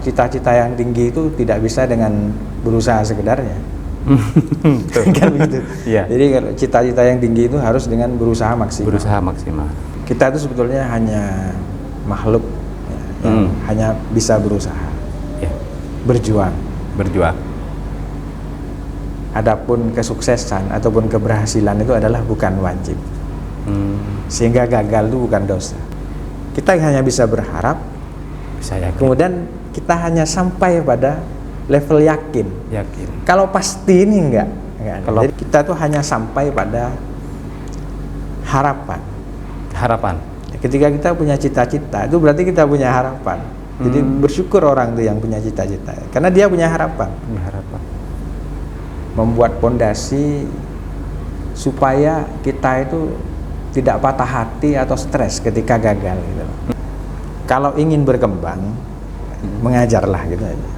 cita-cita yang tinggi itu tidak bisa dengan berusaha sekedarnya. Kan begitu. Iya. Jadi kalau cita-cita yang tinggi itu harus dengan berusaha maksimal. Berusaha maksimal. Kita itu sebetulnya hanya makhluk yang hanya bisa berusaha, Ya. berjuang. Berjuang. Adapun kesuksesan ataupun keberhasilan itu adalah bukan wajib. Sehingga gagal itu bukan dosa. Kita hanya bisa berharap, Bisa yakin. kemudian kita hanya sampai pada level yakin. Yakin. Kalau pasti ini enggak. Kalau- Jadi kita tuh hanya sampai pada harapan. Harapan. Ketika kita punya cita-cita, itu berarti kita punya harapan. Jadi bersyukur orang itu yang punya cita-cita, karena dia punya harapan. Harapan. Membuat pondasi supaya kita itu tidak patah hati atau stres ketika gagal gitu. Kalau ingin berkembang, mengajarlah gitu aja.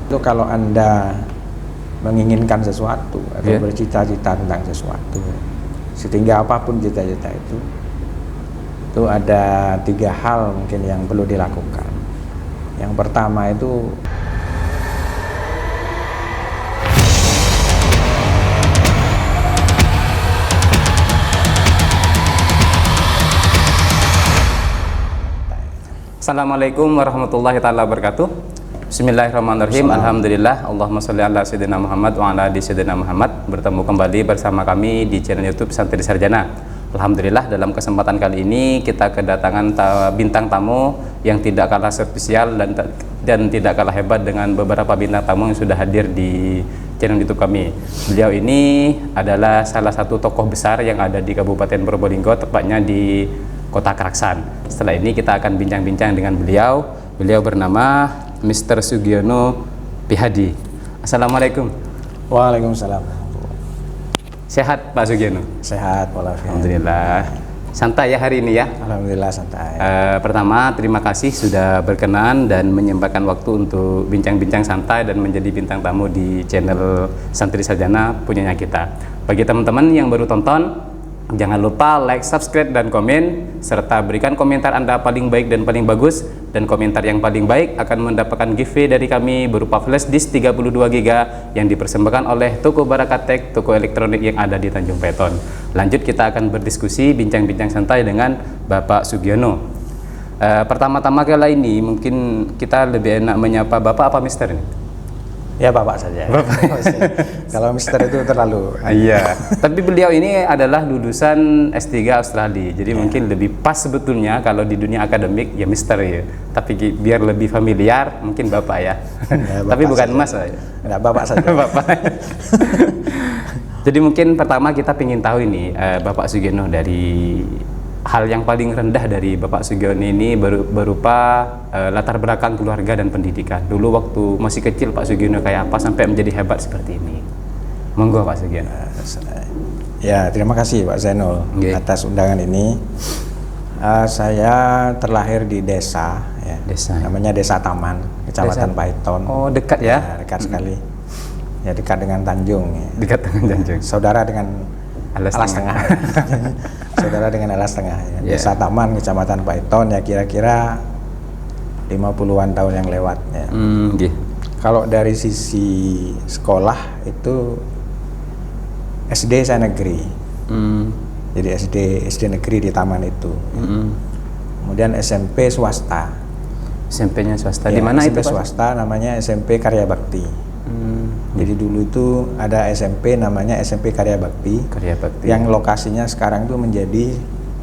Itu kalau Anda menginginkan sesuatu atau bercita-cita tentang sesuatu, sehingga apapun cita-cita itu ada 3 hal mungkin yang perlu dilakukan. Yang pertama itu Assalamualaikum warahmatullahi taala wabarakatuh. Bismillahirrahmanirrahim. Alhamdulillah. Allahumma sholli ala sayyidina Muhammad wa ala ali sayyidina Muhammad. Bertemu kembali bersama kami di channel YouTube Santri Sarjana. Alhamdulillah, dalam kesempatan kali ini kita kedatangan bintang tamu yang tidak kalah spesial dan tidak kalah hebat dengan beberapa bintang tamu yang sudah hadir di channel YouTube kami. Beliau ini adalah salah satu tokoh besar yang ada di Kabupaten Probolinggo, tepatnya di Kota Karaksan. Setelah ini kita akan bincang-bincang dengan beliau. Beliau bernama Mr. Sugiono Pihadi. Assalamualaikum. Waalaikumsalam. Sehat Pak Sugiono? Sehat walafiat. Alhamdulillah. Santai ya hari ini ya? Alhamdulillah santai. Pertama, terima kasih sudah berkenan dan menyempatkan waktu untuk bincang-bincang santai dan menjadi bintang tamu di channel Santri Sarjana punyanya kita. Bagi teman-teman yang baru tonton, jangan lupa like, subscribe, dan komen, serta berikan komentar Anda paling baik dan paling bagus. Dan komentar yang paling baik akan mendapatkan giveaway dari kami berupa flash disk 32 GB yang dipersembahkan oleh Toko Barakatek, toko elektronik yang ada di Tanjung Peton. Lanjut, kita akan berdiskusi, bincang-bincang santai dengan Bapak Sugiono. Pertama-tama kali ini mungkin kita lebih enak menyapa Bapak apa Mister ini? Ya Bapak saja. Kalau Mister itu terlalu. Iya. Tapi beliau ini adalah lulusan S3 Australia. Jadi mungkin lebih pas sebetulnya kalau di dunia akademik ya Mister ya. Tapi biar lebih familiar mungkin Bapak ya. Ya, Bapak. Tapi bukan saja. Mas ya. Enggak, Bapak saja. Bapak. Jadi mungkin pertama kita ingin tahu ini Bapak Sugiono, dari hal yang paling rendah dari Bapak Sugiono ini berupa latar belakang keluarga dan pendidikan. Dulu waktu masih kecil Pak Sugiono kayak apa sampai menjadi hebat seperti ini? Monggo Pak Sugiono. Ya, terima kasih Pak Zainul atas undangan ini. Saya terlahir di desa, ya. Desa. Namanya Desa Taman, Kecamatan Paiton. Oh, dekat ya? Dekat sekali. Ya, dekat dengan Tanjung. Ya. Dekat dengan Tanjung. Saudara dengan Alas Tengah. Saudara dengan Alas Tengah. Ya. Yeah. Desa Taman, Kecamatan Paiton, ya kira-kira 50-an tahun yang lewat. Ya. Kalau dari sisi sekolah itu SD saya negeri. Jadi SD negeri di taman itu. Kemudian SMP swasta. SMP-nya swasta. Ya, Di mana SMP itu Pak? swasta namanya SMP Karya Bakti. Jadi dulu itu ada SMP namanya SMP Karya Bakti. Karya Bakti. Yang lokasinya sekarang itu menjadi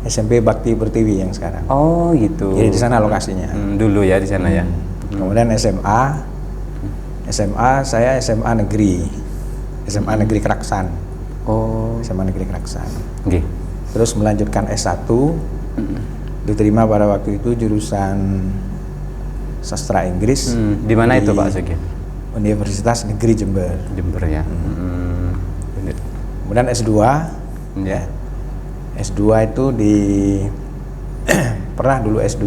SMP Bakti Pertiwi yang sekarang. Oh gitu. Jadi di sana lokasinya. Dulu ya di sana ya. Kemudian SMA saya SMA negeri. SMA negeri Keraksan. Oh. SMA negeri Keraksan. Oke. Terus melanjutkan S1. Diterima pada waktu itu jurusan sastra Inggris. Di mana itu Pak Sugiono? Universitas Negeri Jember. Jember ya. Kemudian S2. Ya. S2 itu di pernah dulu S2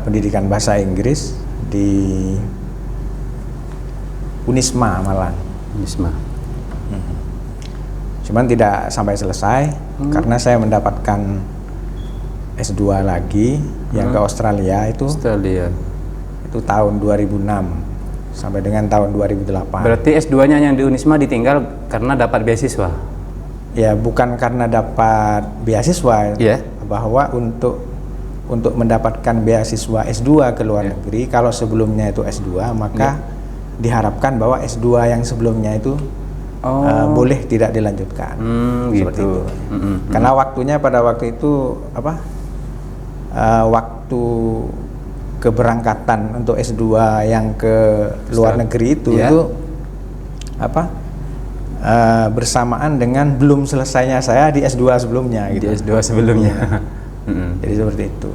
pendidikan bahasa Inggris di Unisma Malang. Unisma. Cuman tidak sampai selesai karena saya mendapatkan S2 lagi yang ke Australia itu Australia. itu tahun 2006 sampai dengan tahun 2008. Berarti S2-nya yang di Unisma ditinggal karena dapat beasiswa? Ya bukan karena dapat beasiswa, Iya. bahwa untuk mendapatkan beasiswa S2 ke luar negeri, kalau sebelumnya itu S2 maka diharapkan bahwa S2 yang sebelumnya itu boleh tidak dilanjutkan. Seperti Gitu. itu. Karena waktunya pada waktu itu waktu keberangkatan untuk S2 yang ke luar negeri itu bersamaan dengan belum selesainya saya di S2 sebelumnya gitu. Di S2 sebelumnya. Jadi seperti itu.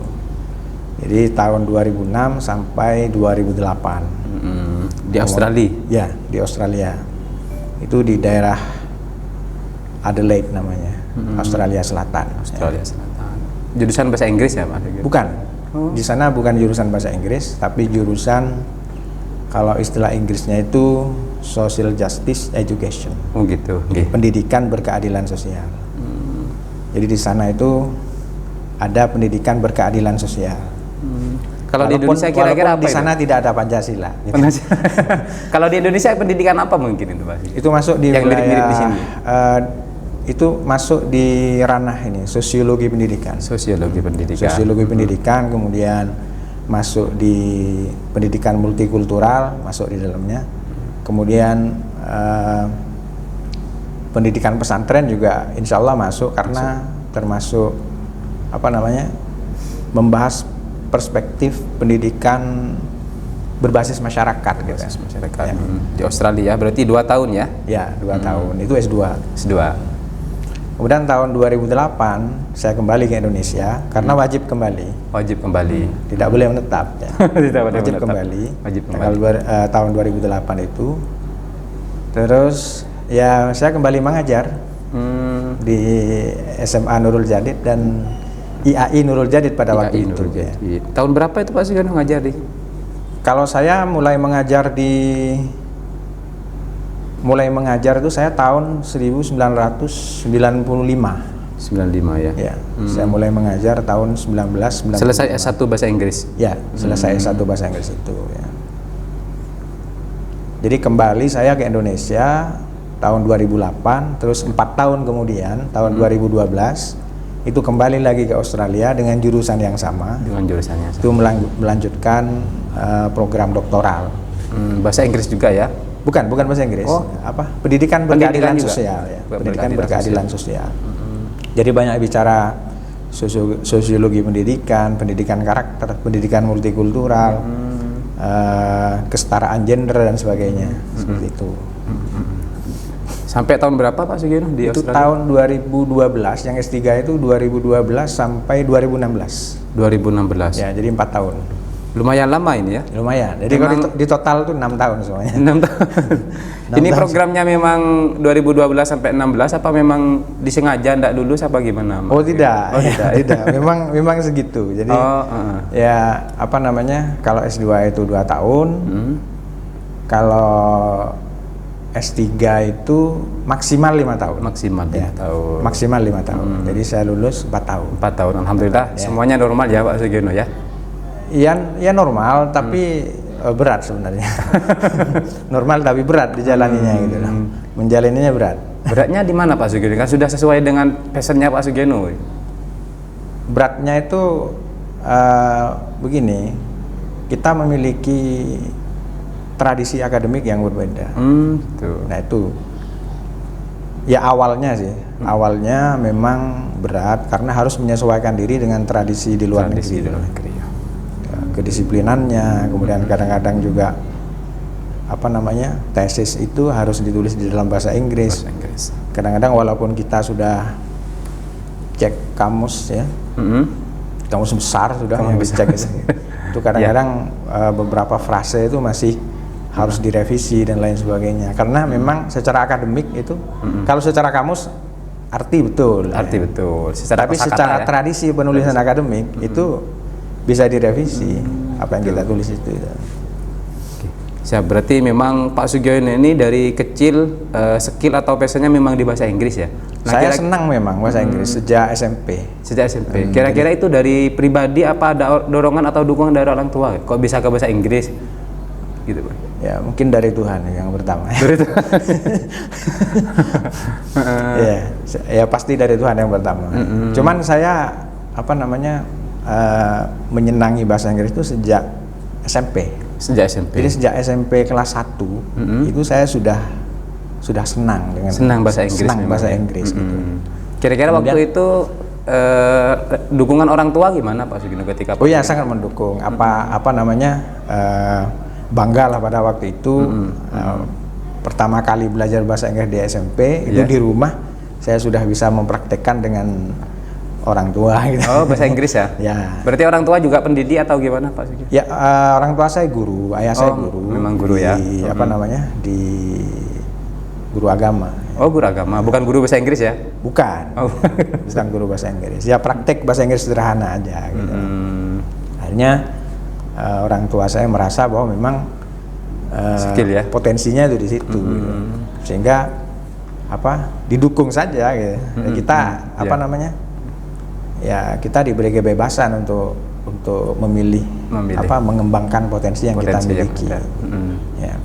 Jadi tahun 2006 sampai 2008. Di Australia. Ya, di Australia. Itu di daerah Adelaide namanya, Australia Selatan. Australia Selatan. Jurusan bahasa Inggris ya, Pak? Bukan. Di sana bukan jurusan bahasa Inggris, tapi jurusan kalau istilah Inggrisnya itu Social Justice Education. Oh gitu. Pendidikan berkeadilan sosial. Jadi di sana itu ada pendidikan berkeadilan sosial. Kalau di Indonesia kira-kira apa di sana tidak ada Pancasila. Gitu. Kalau di Indonesia pendidikan apa mungkin itu, Pak? Itu masuk di yang mirip-mirip di sini. Itu masuk di ranah ini sosiologi pendidikan. Sosiologi pendidikan. Sosiologi pendidikan, kemudian masuk di pendidikan multikultural, masuk di dalamnya. Kemudian pendidikan pesantren juga insya Allah masuk karena termasuk membahas perspektif pendidikan berbasis masyarakat gitu. Masyarakat. Ya. Di Australia berarti 2 tahun ya? Ya, 2 tahun. Itu S2. S2. Kemudian tahun 2008 saya kembali ke Indonesia karena wajib kembali. Wajib kembali. Tidak boleh menetap ya. Tidak boleh wajib menetap. kembali. Wajib kembali. Tahun 2008 itu. Terus ya saya kembali mengajar di SMA Nurul Jadid dan IAI Nurul Jadid pada waktu itu. Ya. Tahun berapa itu Pak Sugiono ngajar di? Kalau saya mulai mengajar itu saya tahun 1995. 95 ya. Ya, saya mulai mengajar tahun 1995. Selesai S1 bahasa Inggris. Ya, selesai S1 bahasa Inggris itu ya. Jadi kembali saya ke Indonesia tahun 2008, terus 4 tahun kemudian tahun 2012 itu kembali lagi ke Australia dengan jurusan yang sama. Dengan jurusannya. Itu melanjutkan program doktoral. Bahasa Inggris juga ya? Bukan bahasa Inggris. Pendidikan berkeadilan juga? sosial ya. Pendidikan berkeadilan sosial. Jadi banyak bicara sosiologi pendidikan, pendidikan karakter, pendidikan multikultural, kesetaraan gender dan sebagainya. Seperti itu. Sampai tahun berapa Pak Sugiono di itu Australia? Tahun 2012, yang S3 itu 2012 sampai 2016. 2016. Ya, jadi 4 tahun. Lumayan lama ini ya? Lumayan. Jadi kalau di total itu 6 tahun semuanya. 6 tahun. Ini programnya memang 2012 sampai 16 apa memang disengaja ndak lulus apa gimana? Oh tidak. Oh tidak. Tidak. Memang segitu. Jadi ya kalau S2 itu 2 tahun. Kalau S3 itu maksimal 5 tahun. Maksimal 5 tahun. Maksimal 5 tahun. Jadi saya lulus 4 tahun. 4 tahun. Alhamdulillah. Semuanya normal ya Pak Sugiono ya? Ya normal, tapi berat sebenarnya. Normal tapi berat dijalaninya gitu loh. Menjalaninya berat. Beratnya di mana Pak Sugiono? Kan sudah sesuai dengan passionnya Pak Sugiono. Beratnya itu begini. Kita memiliki tradisi akademik yang berbeda. Nah itu ya awalnya sih, awalnya memang berat karena harus menyesuaikan diri dengan tradisi di luar negeri. Ya, kedisiplinannya, kemudian kadang-kadang juga tesis itu harus ditulis di dalam bahasa Inggris. Kadang-kadang walaupun kita sudah cek kamus ya, kamus besar sudah yang dicek itu kadang-kadang beberapa frase itu masih harus direvisi dan lain sebagainya karena memang secara akademik itu kalau secara kamus arti betul tapi secara tradisi penulisan akademik itu bisa direvisi apa yang kita tulis itu. Siap, berarti memang Pak Sugiono ini dari kecil skill atau passionnya memang di bahasa Inggris ya? Nah, Saya senang memang bahasa Inggris sejak SMP. Sejak SMP. Kira-kira itu dari pribadi apa ada dorongan atau dukungan dari orang tua? Kok bisa ke bahasa Inggris? Gitu, Pak. Ya, mungkin dari Tuhan yang pertama. Dari Tuhan. Ya pasti dari Tuhan yang pertama. Cuman saya menyenangi bahasa Inggris itu sejak SMP. Sejak SMP. Jadi sejak SMP kelas 1 itu saya sudah senang dengan bahasa Inggris. Senang bahasa Inggris gitu. Kira-kira waktu itu dukungan orang tua gimana Pak Sugiono ketika? Oh ya, sangat mendukung. Bangga lah pada waktu itu. Pertama kali belajar bahasa Inggris di SMP itu di rumah saya sudah bisa mempraktekkan dengan orang tua gitu. Oh, bahasa Inggris ya? Ya. Berarti orang tua juga pendidik atau gimana Pak Sugiono? Ya, orang tua saya guru, ayah saya guru. Memang guru ya? Di guru agama. Oh, guru agama, bukan guru bahasa Inggris ya? Bukan. Oh. Bukan guru bahasa Inggris. Ya praktek bahasa Inggris sederhana aja gitu. Akhirnya orang tua saya merasa bahwa memang skill ya? Potensinya itu di situ. Gitu. Sehingga didukung saja gitu. Kita ya kita diberi kebebasan untuk memilih. Mengembangkan potensi yang kita miliki. Ya.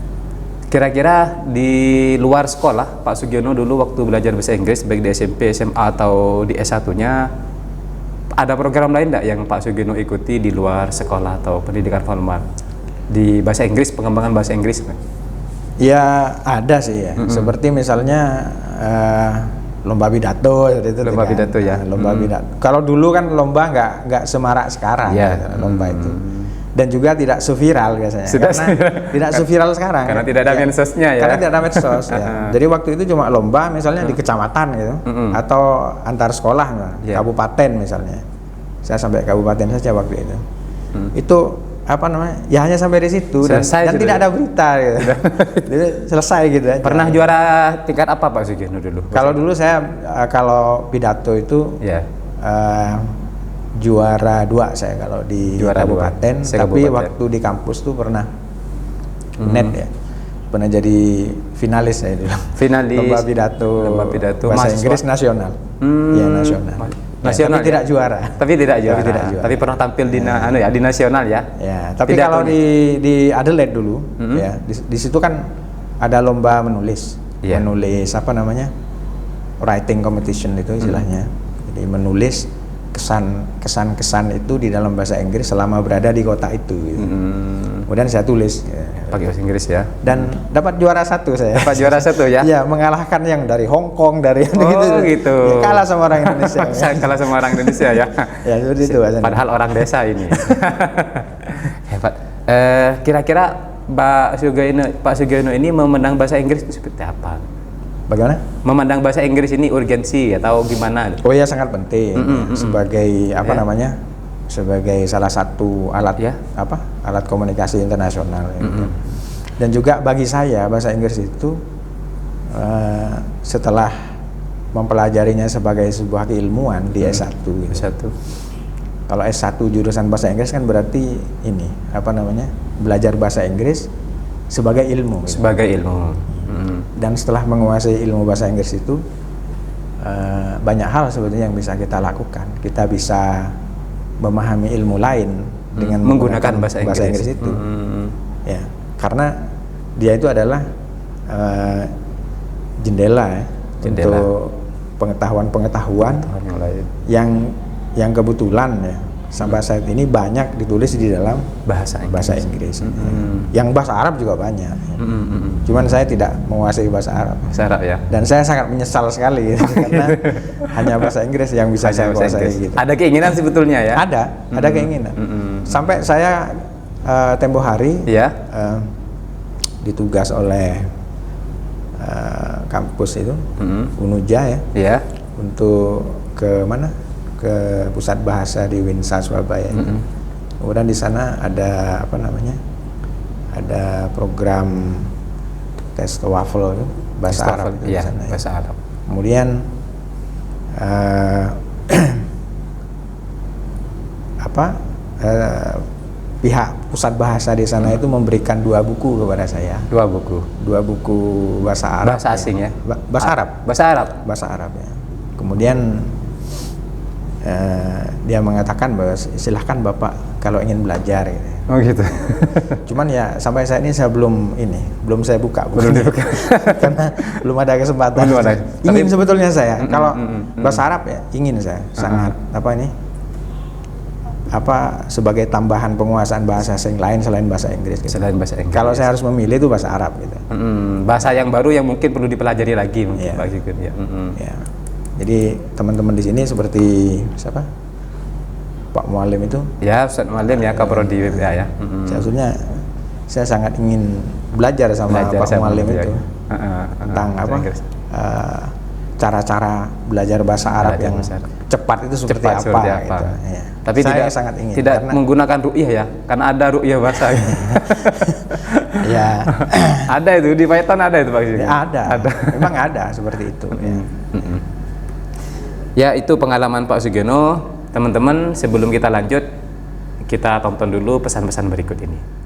Kira-kira di luar sekolah Pak Sugiono dulu waktu belajar bahasa Inggris baik di SMP, SMA atau di S1-nya ada program lain enggak yang Pak Sugiono ikuti di luar sekolah atau pendidikan formal di bahasa Inggris, pengembangan bahasa Inggris? Ya ada sih ya. Seperti misalnya lomba pidato itu. Lomba pidato ya. Lomba pidato. Kalau dulu kan lomba nggak semarak sekarang gitu, lomba itu. Dan juga tidak seviral biasanya. Tidak seviral sekarang. Karena tidak ada medsosnya ya. Karena tidak ada medsos ya. Jadi waktu itu cuma lomba misalnya di kecamatan gitu atau antar sekolah kabupaten misalnya. Saya sampai kabupaten saja waktu itu. Itu ya hanya sampai di situ dan tidak ada berita gitu. Jadi selesai gitu aja. Pernah juara tingkat apa Pak Sugiono dulu? Kalau dulu saya kalau pidato itu juara 2 saya kalau di kabupaten, tapi waktu di kampus tuh pernah net ya. Pernah jadi finalis saya dulu. Finalis lomba pidato bahasa Inggris nasional. Ya nasional. Nasional tapi tidak juara. Tapi tidak juara. Tapi pernah tampil di di nasional ya. Ya, tapi kalau di Adelaide dulu ya, di situ kan ada lomba menulis. Menulis writing competition itu istilahnya. Jadi menulis kesan-kesan itu di dalam bahasa Inggris selama berada di kota itu gitu. Kemudian saya tulis pakai bahasa Inggris ya. Dan dapat juara 1 saya. Dapat juara 1 ya? Ya, mengalahkan yang dari Hong Kong, dari gitu. Ya, kalah sama orang Indonesia. Kalah sama orang Indonesia ya. Ya, seperti itu. Padahal orang desa ini. Hebat. Kira-kira Pak Sugiono ini memandang bahasa Inggris itu seperti apa? Bagaimana? Memandang bahasa Inggris ini urgensi atau gimana? Oh ya, sangat penting sebagai sebagai salah satu alat alat komunikasi internasional. Dan juga bagi saya bahasa Inggris itu setelah mempelajarinya sebagai sebuah keilmuan di S1 gitu. Kalau S1 jurusan bahasa Inggris kan berarti belajar bahasa Inggris sebagai ilmu. Sebagai ilmu. Dan setelah menguasai ilmu bahasa Inggris itu banyak hal sebetulnya yang bisa kita lakukan. Kita bisa memahami ilmu lain dengan menggunakan bahasa Inggris itu. Ya, karena dia itu adalah jendela untuk pengetahuan-pengetahuan yang kebetulan ya sampai saat ini banyak ditulis di dalam bahasa Inggris. Yang bahasa Arab juga banyak. Cuman saya tidak menguasai bahasa Arab. Ya. Dan saya sangat menyesal sekali gitu, karena hanya bahasa Inggris yang bisa saya kuasai gitu. Ada keinginan sebetulnya ya? Ada keinginan. Sampai saya tempo hari ditugas oleh kampus itu Unuja ya. Untuk ke mana? Ke pusat bahasa di Winsa Surabaya. Kemudian di sana ada ada program tes TOEFL bahasa Arab di sana. Bahasa Arab. Kemudian pihak pusat bahasa di sana itu memberikan 2 buku kepada saya. 2 buku. 2 buku bahasa Arab. Bahasa asing ya? Bahasa Arab. Bahasa Arab. Bahasa Arab ya. Kemudian dia mengatakan bahwa silahkan Bapak kalau ingin belajar gitu. Oh gitu. Cuman ya sampai saat ini saya belum saya buka. Belum dibuka. Karena belum ada kesempatan. Belum ada. Ingin sebetulnya saya kalau bahasa Arab ya ingin saya sangat sebagai tambahan penguasaan bahasa asing lain selain bahasa Inggris gitu. Selain bahasa Inggris. Kalau saya harus memilih itu bahasa Arab gitu. Bahasa yang baru yang mungkin perlu dipelajari lagi mungkin Pak Sugiono ya. Ya. Jadi teman-teman di sini seperti siapa? Pak Mualim itu. Ya, Ustaz Mualim ya, Kaprodi WPA ya. Sebetulnya saya sangat ingin belajar sama Pak Mualim itu tentang cara-cara belajar bahasa Arab yang cepat itu seperti apa gitu. Ya. Tapi saya sangat ingin tidak menggunakan ru'yah ya, karena ada ru'yah bahasa. Ya. Ada itu di Python ada itu Pak Sugiono. Ada. Memang ada seperti itu. Ya, itu pengalaman Pak Sugiono. Teman-teman, sebelum kita lanjut, kita tonton dulu pesan-pesan berikut ini.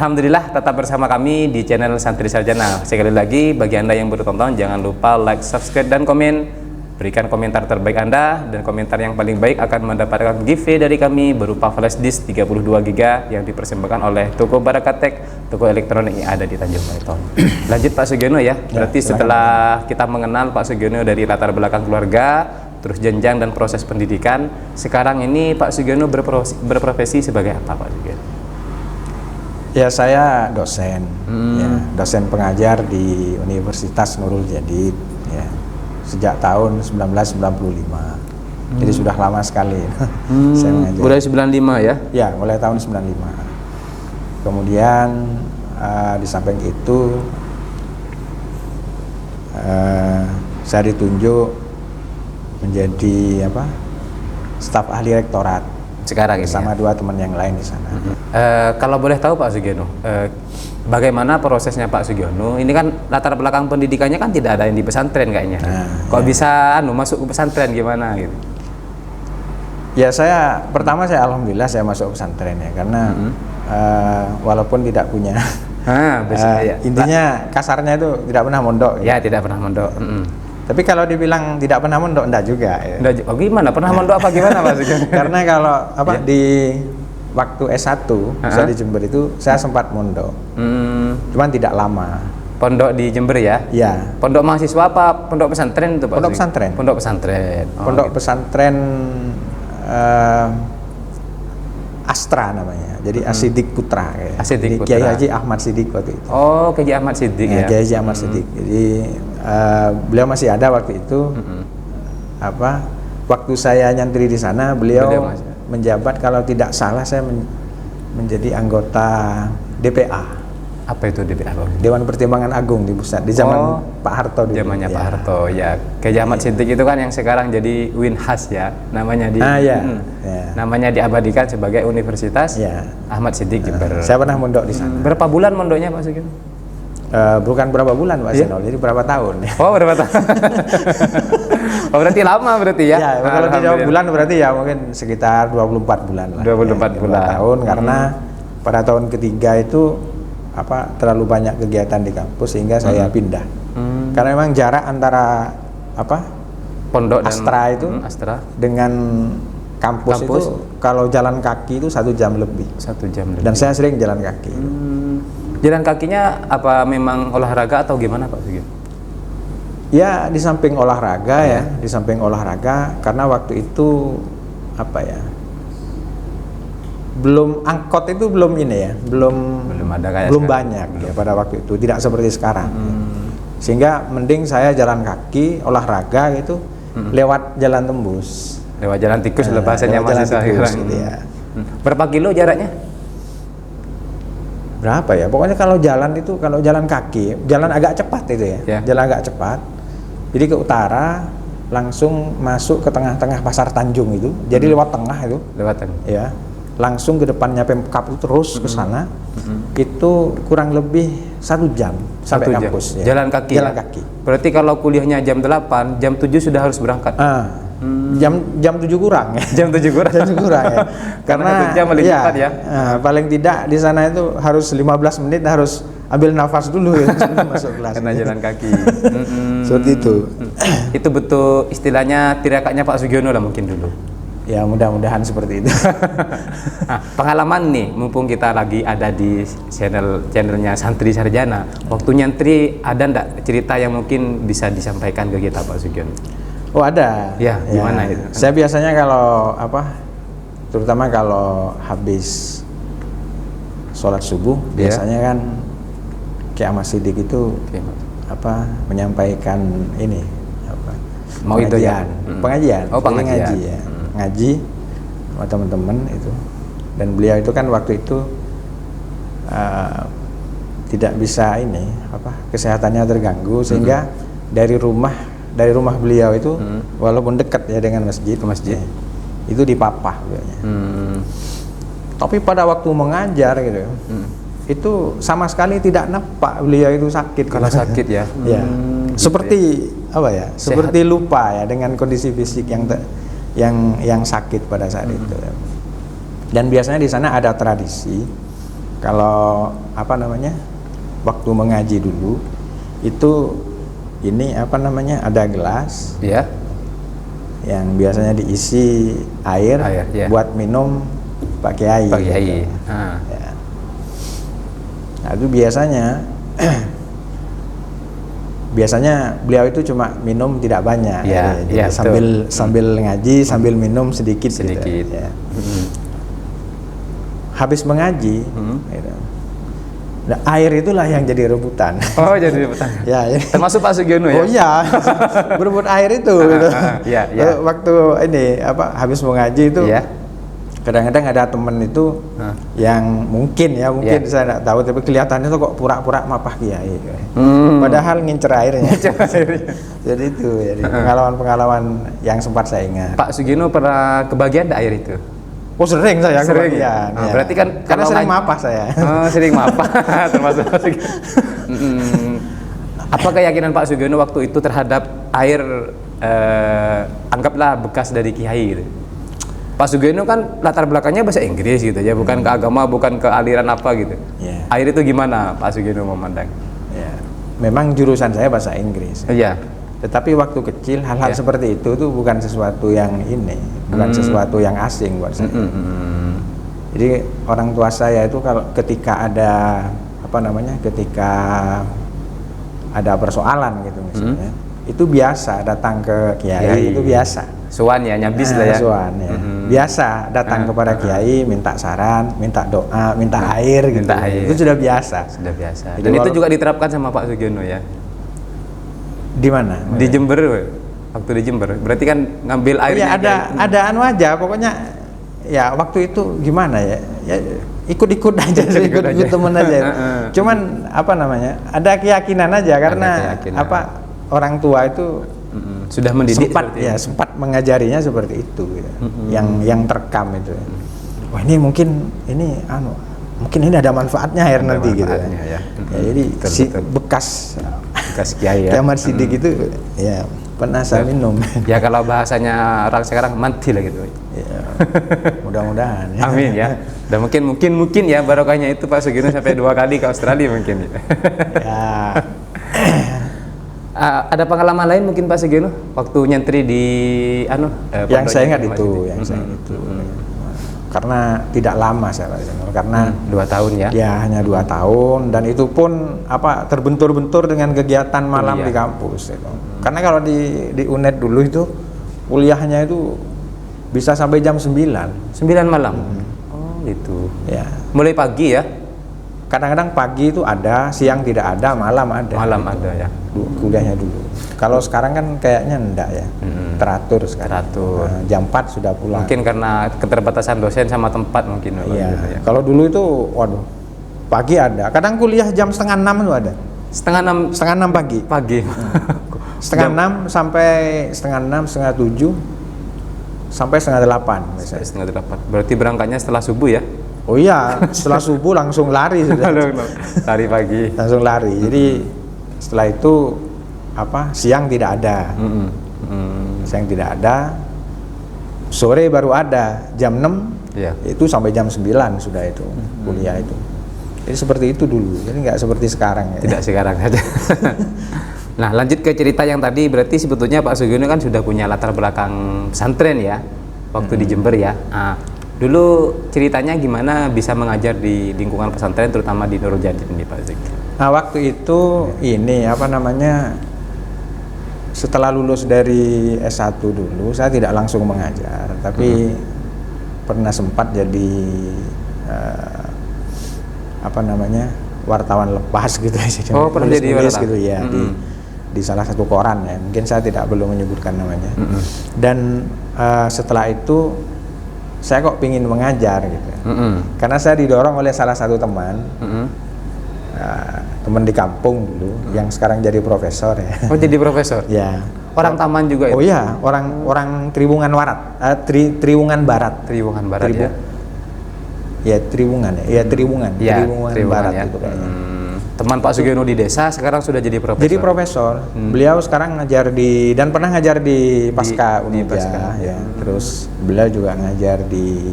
Alhamdulillah tetap bersama kami di channel Santri Sarjana. Sekali lagi bagi Anda yang baru tonton jangan lupa like, subscribe dan komen. Berikan komentar terbaik Anda dan komentar yang paling baik akan mendapatkan giveaway dari kami berupa flash disk 32 GB yang dipersembahkan oleh Toko Barakatek, toko elektronik yang ada di Tanjung Python. Lanjut Pak Sugiono ya. Berarti setelah kita mengenal Pak Sugiono dari latar belakang keluarga, terus jenjang dan proses pendidikan, sekarang ini Pak Sugiono berprofesi sebagai apa Pak Sugiono? Ya, saya dosen, dosen pengajar di Universitas Nurul Jadid, ya, sejak tahun 1995. Jadi sudah lama sekali saya mengajar. Mulai 95 ya? Ya, mulai tahun 95. Kemudian di samping itu saya ditunjuk menjadi staf ahli rektorat. Sekarang ini sama 2 teman yang lain di sana. Kalau boleh tahu Pak Sugiono, bagaimana prosesnya Pak Sugiono? Ini kan latar belakang pendidikannya kan tidak ada yang di pesantren kayaknya. Kok bisa masuk ke pesantren gimana gitu? Ya, pertama alhamdulillah saya masuk pesantren ya, karena walaupun tidak punya intinya kasarnya itu tidak pernah mondok. Ya, tidak pernah mondok. Tapi kalau dibilang tidak pernah mondok, enggak juga. Ya. Oh, gimana? Pernah mondok apa gimana Pak Sugiono? Karena kalau di waktu S1 saya di Jember itu saya sempat mondok. Cuman tidak lama. Pondok di Jember ya? Iya. Pondok mahasiswa apa pondok pesantren itu Pak? Pondok pesantren. Pondok pesantren. Pondok pesantren Astra namanya. Jadi Asidik Putra kayak. Asidik Putra. Kiai Haji Ahmad Siddiq waktu itu. Oh, Kiai Ahmad Siddiq ya. Kiai Haji Ahmad Siddiq. Jadi beliau masih ada waktu itu. Waktu saya nyantri di sana, beliau menjabat, kalau tidak salah saya menjadi anggota DPA. Apa itu DPA? Dewan Pertimbangan Agung di pusat di zaman Pak Harto dulu. Zamannya Pak Harto ya. Kiai Ahmad Siddiq itu kan yang sekarang jadi Winhas ya, namanya namanya diabadikan sebagai Universitas Ahmad Siddiq Jember. Saya pernah mondok di sana. Berapa bulan mondoknya Pak Sugiono? Bukan berapa bulan Pak Senol, jadi berapa tahun. Oh, berapa tahun? Oh, berarti lama berarti ya? Ya, kalau tidak bulan berarti ya mungkin sekitar 24 bulan lah. 24 bulan. Tahun, karena pada tahun ketiga itu terlalu banyak kegiatan di kampus sehingga saya pindah. Karena memang jarak antara pondok Astra itu dengan kampus itu kalau jalan kaki itu 1 jam lebih. 1 jam lebih. Dan saya sering jalan kaki. Jalan kakinya apa memang olahraga atau gimana Pak Sugiono? Ya, di samping olahraga di samping olahraga, karena waktu itu belum angkot itu belum ini ya, Belum ada kayak belum sekarang. banyak ya pada waktu itu, tidak seperti sekarang. Sehingga mending saya jalan kaki, olahraga gitu lewat jalan tembus. Lewat jalan tikus lah bahasanya Lewat jalan mahasiswa tikus sekarang. gitu ya. Berapa kilo jaraknya? Berapa ya? Pokoknya kalau jalan kaki, jalan agak cepat itu ya. Ya. Jalan agak cepat. Jadi ke utara langsung masuk ke tengah-tengah Pasar Tanjung itu. Jadi lewat tengah itu. Lewatan. Ya. Langsung ke depannya Pemkab itu terus ke sana. Itu kurang lebih 1 jam sampai 1 jam. kampus ya. Jalan kaki. Jalan ya? kaki. Berarti kalau kuliahnya jam 8, jam 7 sudah harus berangkat. Jam 7 kurang ya. Jam 7 kurang. Jam 7 kurang ya. Karena 1 jam paling cepat ya. Paling tidak di sana itu harus 15 menit harus ambil nafas dulu ya sebelum masuk kelas. Karena jalan kaki. Seperti itu. Itu betul istilahnya tirakannya Pak Sugiono lah mungkin dulu. Ya mudah-mudahan seperti itu. Nah, pengalaman nih, mumpung kita lagi ada di channelnya Santri Sarjana, waktu nyantri ada ndak cerita yang mungkin bisa disampaikan ke kita Pak Sugiono? Oh ada. Ya, gimana itu? Saya biasanya kalau terutama kalau habis sholat subuh, Ya. biasanya kan Kiai Ahmad Siddiq itu menyampaikan ini Mau itu ya? pengajian, Oh, jadi pengajian. ngaji ya, ngaji sama teman-teman itu. Dan beliau itu kan waktu itu tidak bisa kesehatannya terganggu sehingga dari rumah beliau itu walaupun dekat ya dengan masjid, ya, itu dipapah beliaunya. Tapi pada waktu mengajar gitu, itu sama sekali tidak nampak beliau itu sakit. Kalau sakit ya. Ya. Seperti Sehat. seperti lupa ya dengan kondisi fisik yang sakit pada saat itu. Dan biasanya di sana ada tradisi kalau waktu mengaji dulu itu ada gelas Ya. yang biasanya diisi air ya. buat minum Pak Kiai. Pak Kiai. Gitu. Ya. Nah, itu biasanya beliau itu cuma minum tidak banyak. Ya, Jadi ya, sambil ngaji sambil minum sedikit. Sedikit. Gitu, ya. Habis mengaji, gitu. Nah, air itulah yang jadi rebutan. Oh, jadi rebutan. Ya, ya. Termasuk Pak Sugiono ya? Oh iya, berebut air itu. Gitu. Iya, iya. Waktu habis mengaji itu, Iya. kadang-kadang ada temen itu yang mungkin Iya. saya tidak tahu, tapi kelihatannya tuh kok pura-pura mapah Kiai. Padahal ngincer airnya. Jadi itu, jadi pengalaman yang sempat saya ingat. Pak Sugiono pernah kebagian ada air itu? Oh sering saya Sering. kebagian. Nah, Ya. berarti kan karena kalau sering ngaji- mapah saya. Oh, sering mapah termasuk Pak Sugiono. Apa keyakinan Pak Sugiono waktu itu terhadap air anggaplah bekas dari kiai gitu? Pak Sugiono kan latar belakangnya bahasa Inggris gitu ya, bukan ke agama, bukan ke aliran apa gitu. Yeah. Air itu gimana Pak Sugiono memandang? Ya. Memang jurusan saya bahasa Inggris. Iya. Tetapi waktu kecil hal-hal Ya. seperti itu tuh bukan sesuatu yang bukan sesuatu yang asing buat saya. Jadi orang tua saya itu kalau ketika ada persoalan gitu misalnya, itu biasa datang ke kiai, itu biasa. Suan ya, nyabis lah ya. Suan, ya. Biasa datang kepada kiai, minta saran, minta doa, minta air gitu. Minta air. Itu sudah biasa. Sudah biasa. Jadi Dan itu walau- juga diterapkan sama Pak Sugiono ya. Di mana? Di Jember, waktu di Jember. Berarti kan ngambil Oh airnya. ya ada aja, pokoknya ya waktu itu gimana ya ikut-ikut aja, ikut aja. temen aja. Cuman ada keyakinan aja karena keyakinan. orang tua itu Sudah mendidik sempat seperti itu. sempat mengajarinya seperti itu gitu. yang terekam itu. Wah ini mungkin ini ada manfaatnya air Ada nanti gitu. manfaatnya, ya. Jadi Betul. bekas Bekas kiai ya. Kiai Ahmad Siddiq itu ya pernah saya minum. Ya kalau bahasanya orang sekarang mati lah gitu. Ya, mudah-mudahan ya. Amin ya. Dan mungkin ya barokahnya itu Pak Sugiono sampai 2 kali ke Australia mungkin. Ya. Ada pengalaman lain mungkin Pak Sugiono waktu nyantri di Yang saya ingat pondoknya itu, Mas yang saya ingat itu. Karena tidak lama saya karena 2 tahun ya. ya hanya 2 tahun, dan itu pun terbentur-bentur dengan kegiatan malam Kuliah. di kampus itu. Karena kalau di UNED dulu itu kuliahnya itu bisa sampai jam 9. 9 malam. gitu. Ya. Mulai pagi ya? Kadang-kadang pagi itu ada, siang tidak ada, malam ada. Malam ada ya. Kuliahnya dulu. Kalau sekarang kan kayaknya enggak ya. Teratur sekarang. Teratur. Nah, jam 4 sudah pulang. Mungkin karena keterbatasan dosen sama tempat mungkin. Iya. Gitu ya. Kalau dulu itu, waduh, pagi ada. Kadang kuliah jam 5:30 itu ada. Setengah 6 5:30 pagi. pagi. 5:30 sampai 5:30, 7:30 sampai 7:30 misalnya. Setengah 8. Berarti berangkatnya setelah subuh ya? Oh iya, setelah subuh langsung lari sudah. Lari pagi. Langsung lari. Jadi setelah itu siang tidak ada. Siang tidak ada. Sore baru ada jam 6. Iya. Itu sampai jam 9 sudah itu kuliah itu. Jadi seperti itu dulu. Jadi nggak seperti sekarang ya. Tidak sekarang saja. Nah, lanjut ke cerita yang tadi, berarti sebetulnya Pak Sugiono kan sudah punya latar belakang pesantren ya, waktu di Jember ya. Nah, dulu ceritanya gimana bisa mengajar di lingkungan pesantren, terutama di Nurul Jadid ini Pak Sugiono? Nah, waktu itu setelah lulus dari S1 dulu, saya tidak langsung mengajar, tapi pernah sempat jadi wartawan lepas gitu ya. Oh, pernah jadi wartawan gitu ya di salah satu koran ya. Mungkin saya belum menyebutkan namanya. Dan setelah itu saya kok pingin mengajar gitu. Karena saya didorong oleh salah satu teman. Teman di kampung dulu yang sekarang jadi profesor ya. Oh, jadi profesor? Ya. Orang Taman juga itu? Oh iya, orang Triwungan Barat. Triwungan Barat. Triwungan Barat ya. Ya Triwungan ya. Triwungan Barat ya. itu kayaknya. Teman Pak Sugiono di desa sekarang sudah jadi profesor. Jadi profesor. Beliau sekarang ngajar dan pernah ngajar di Pasca Unija ya. Terus beliau juga ngajar di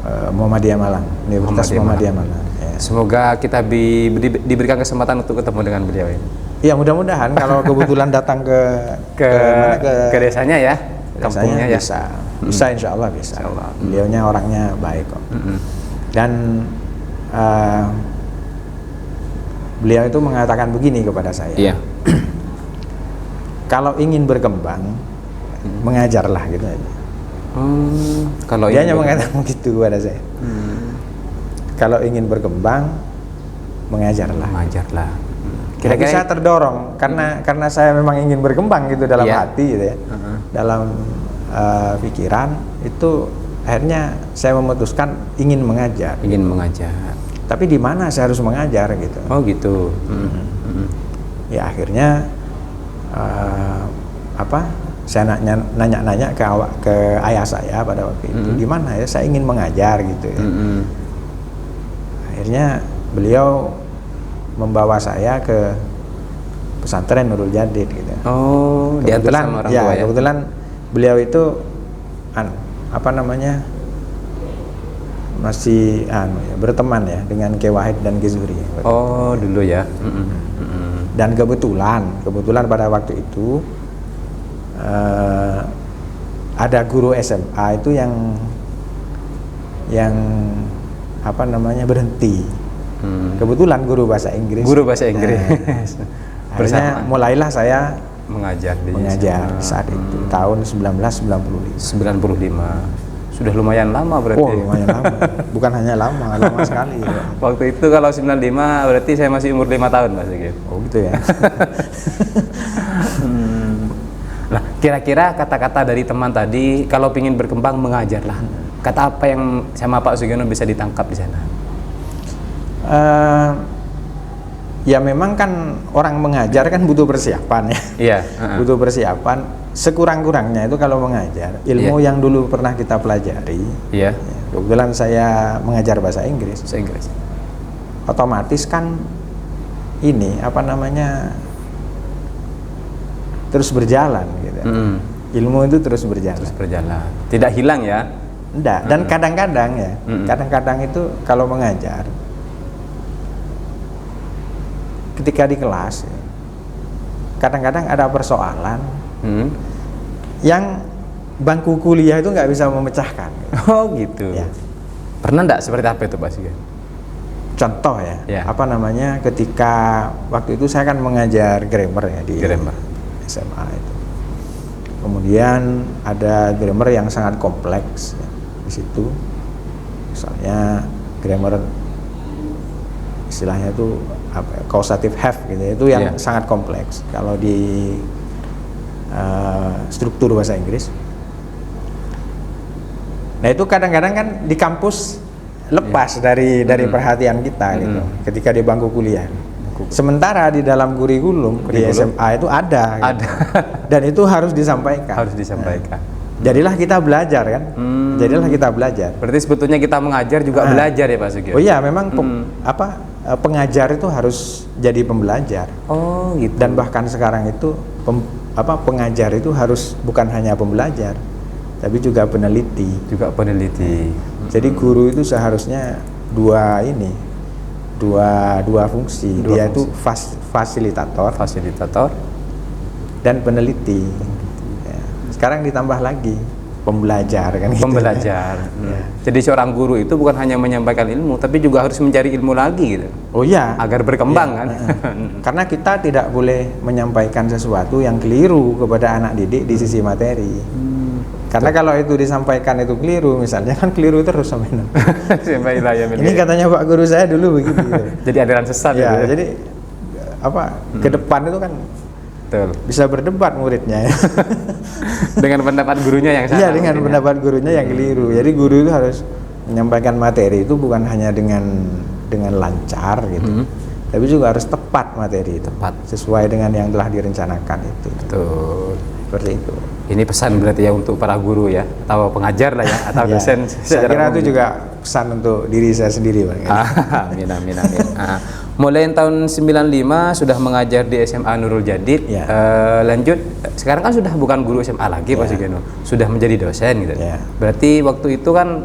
Muhammadiyah Malang, Universitas Muhammadiyah Malang. Ya. Semoga kita diberikan kesempatan untuk ketemu dengan beliau ini. Iya, mudah-mudahan kalau kebetulan datang ke desanya ya, kampungnya ya. Bisa insya Allah bisa. Insya Allah. Beliaunya orangnya baik kok. Dan beliau itu mengatakan begini kepada saya. Iya. Kalau ingin berkembang, mengajarlah gitu aja. Kalau dia hanya mengatakan begitu kepada saya. Kalau ingin berkembang, mengajarlah. Kira-kira saya terdorong karena saya memang ingin berkembang gitu dalam hati gitu ya. Dalam pikiran itu akhirnya saya memutuskan ingin mengajar. Tapi di mana saya harus mengajar gitu. Oh gitu. Ya akhirnya saya nanya ke ayah saya pada waktu itu, di mana ya saya ingin mengajar gitu ya. Akhirnya beliau membawa saya ke pesantren Nurul Jadid gitu. Oh, diantar sama orang tua ya. Kebetulan beliau itu masih berteman ya dengan Ki Wahid dan Ki Zuhri. Oh, dulu ya. Dan kebetulan pada waktu itu ada guru SMA itu yang berhenti. Kebetulan guru bahasa Inggris. Akhirnya mulailah saya mengajar saat itu tahun 1995. Sudah lumayan lama berarti. Oh, lumayan lama. Bukan hanya lama sekali. Ya. Waktu itu kalau 95 berarti saya masih umur 5 tahun Mas Sigit. Oh, gitu ya. Nah, kira-kira kata-kata dari teman tadi, kalau ingin berkembang mengajarlah. Kata apa yang sama Pak Sugiono bisa ditangkap di sana? Ya memang kan orang mengajar kan butuh persiapan ya. Iya. Butuh persiapan. Sekurang-kurangnya itu kalau mengajar ilmu yang dulu pernah kita pelajari. Iya. Kebetulan saya mengajar bahasa Inggris. Otomatis kan terus berjalan gitu. Ilmu itu terus berjalan. Tidak hilang ya? Enggak. Dan kadang-kadang ya, kadang-kadang itu kalau mengajar ketika di kelas kadang-kadang ada persoalan yang bangku kuliah itu nggak bisa memecahkan. Oh gitu ya. Pernah enggak seperti apa itu Pak Sigit? Contoh ya. Ketika waktu itu saya kan mengajar grammar ya di SMA itu. Kemudian ada grammar yang sangat kompleks ya, di situ. Misalnya grammar istilahnya itu apa ya, causative have gitu ya, itu yang sangat kompleks kalau di struktur bahasa Inggris. Nah itu kadang-kadang kan di kampus lepas dari perhatian kita gitu ketika di bangku kuliah. Sementara di dalam kurikulum di SMA itu ada gitu. Dan itu harus disampaikan. Jadilah kita belajar kan. Jadilah kita belajar. Berarti sebetulnya kita mengajar juga belajar ya Pak Sugiono? Oh iya, memang pengajar itu harus jadi pembelajar. Oh gitu. Dan bahkan sekarang itu pengajar itu harus bukan hanya pembelajar, tapi juga peneliti. Jadi guru itu seharusnya dua fungsi. Dia itu fasilitator dan peneliti. Ya. Sekarang ditambah lagi pembelajar kan gitu. Ya. Jadi seorang guru itu bukan hanya menyampaikan ilmu, tapi juga harus mencari ilmu lagi gitu. Oh iya, agar berkembang kan. Karena kita tidak boleh menyampaikan sesuatu yang keliru kepada anak didik di sisi materi. Karena kalau itu disampaikan itu keliru, misalnya kan keliru terus sampai ini katanya Pak guru saya dulu begitu. Jadi aliran sesat ya. Gitu. Jadi ke depan itu kan bisa berdebat muridnya. Dengan pendapat gurunya yang salah. Iya, dengan pendapat gurunya yang keliru. Jadi guru itu harus menyampaikan materi itu bukan hanya dengan lancar gitu. Tapi juga harus tepat materi itu. Sesuai dengan yang telah direncanakan itu. Betul. Seperti itu. Ini pesan berarti ya untuk para guru ya, atau pengajar lah ya, atau dosen. Saya kira itu juga pesan untuk diri saya sendiri, Bang. Amin. Mulai tahun 95 sudah mengajar di SMA Nurul Jadid. Lanjut, sekarang kan sudah bukan guru SMA lagi Pak Sugiono, sudah menjadi dosen gitu. Berarti waktu itu kan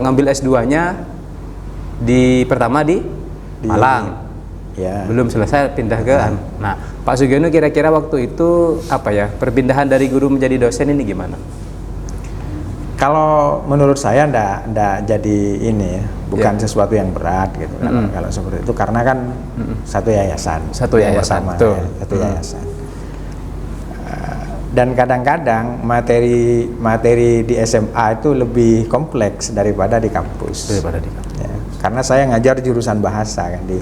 ngambil S2-nya pertama di Malang. Belum selesai pindah ke Nah, Pak Sugiono kira-kira waktu itu apa ya, perpindahan dari guru menjadi dosen ini gimana? Kalau menurut saya ndak jadi ini ya, bukan sesuatu yang berat gitu. Kalau seperti itu karena kan satu yayasan. Satu yayasan. Dan kadang-kadang materi di SMA itu lebih kompleks daripada di kampus. Ya, karena saya ngajar jurusan bahasa kan di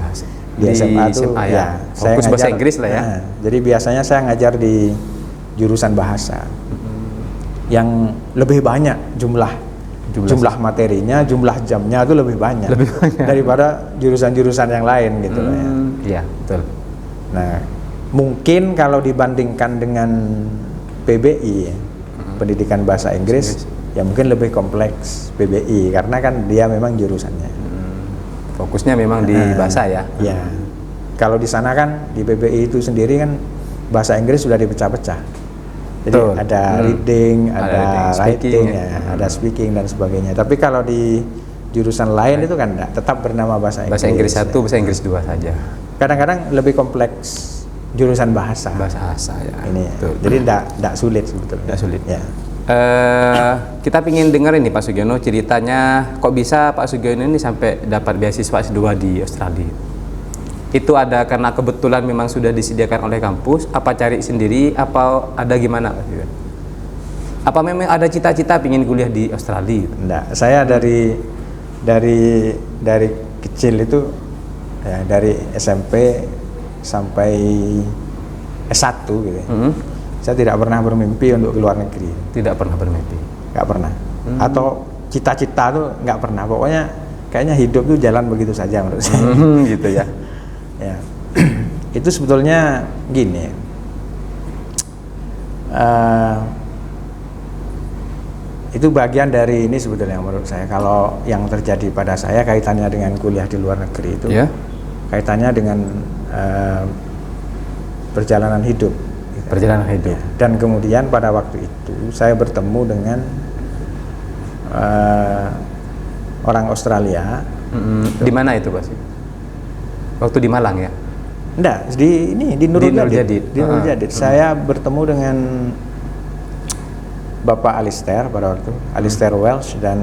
SMA itu ya. Fokus bahasa Inggris lah ya. Jadi biasanya saya ngajar di jurusan bahasa. Yang lebih banyak jumlah materinya, jumlah jamnya itu lebih banyak daripada jurusan-jurusan yang lain gitu ya. Iya, betul. Nah, mungkin kalau dibandingkan dengan PBI, pendidikan bahasa Inggris, ya mungkin lebih kompleks PBI karena kan dia memang jurusannya. Fokusnya memang di bahasa ya. Ya. Kalau di sana kan di PBI itu sendiri kan bahasa Inggris sudah dipecah-pecah. Jadi ada reading, ada writing, ada speaking dan sebagainya. Tapi kalau di jurusan lain itu kan enggak, tetap bernama bahasa Inggris. Bahasa Inggris 1, bahasa Inggris 2 saja. Kadang-kadang lebih kompleks jurusan bahasa. Bahasa ya. Ini. Jadi enggak sulit sebetulnya. Enggak sulit. Ya. Kita ingin dengar ini Pak Sugiono ceritanya kok bisa Pak Sugiono ini sampai dapat beasiswa S2 di Australia. Itu ada karena kebetulan memang sudah disediakan oleh kampus, apa cari sendiri, apa ada gimana Pak Sugiono? Apa memang ada cita-cita ingin kuliah di Australia? Enggak, saya dari kecil itu ya, dari SMP sampai S1 gitu. Saya tidak pernah bermimpi untuk ke luar negeri. Tidak pernah bermimpi? Nggak pernah. Atau cita-cita tuh nggak pernah. Pokoknya kayaknya hidup tuh jalan begitu saja menurut saya. Gitu ya. Ya. Itu sebetulnya gini. Itu bagian dari ini sebetulnya menurut saya. Kalau yang terjadi pada saya kaitannya dengan kuliah di luar negeri itu, kaitannya dengan perjalanan hidup. Perjalanan hidup. Ya. Dan kemudian pada waktu itu saya bertemu dengan orang Australia. Di mana itu Pak? Waktu di Malang ya? Enggak, di Nurul Jadid. Di Nurul Jadid. Saya bertemu dengan Bapak Alistair pada waktu, Alistair Welsh dan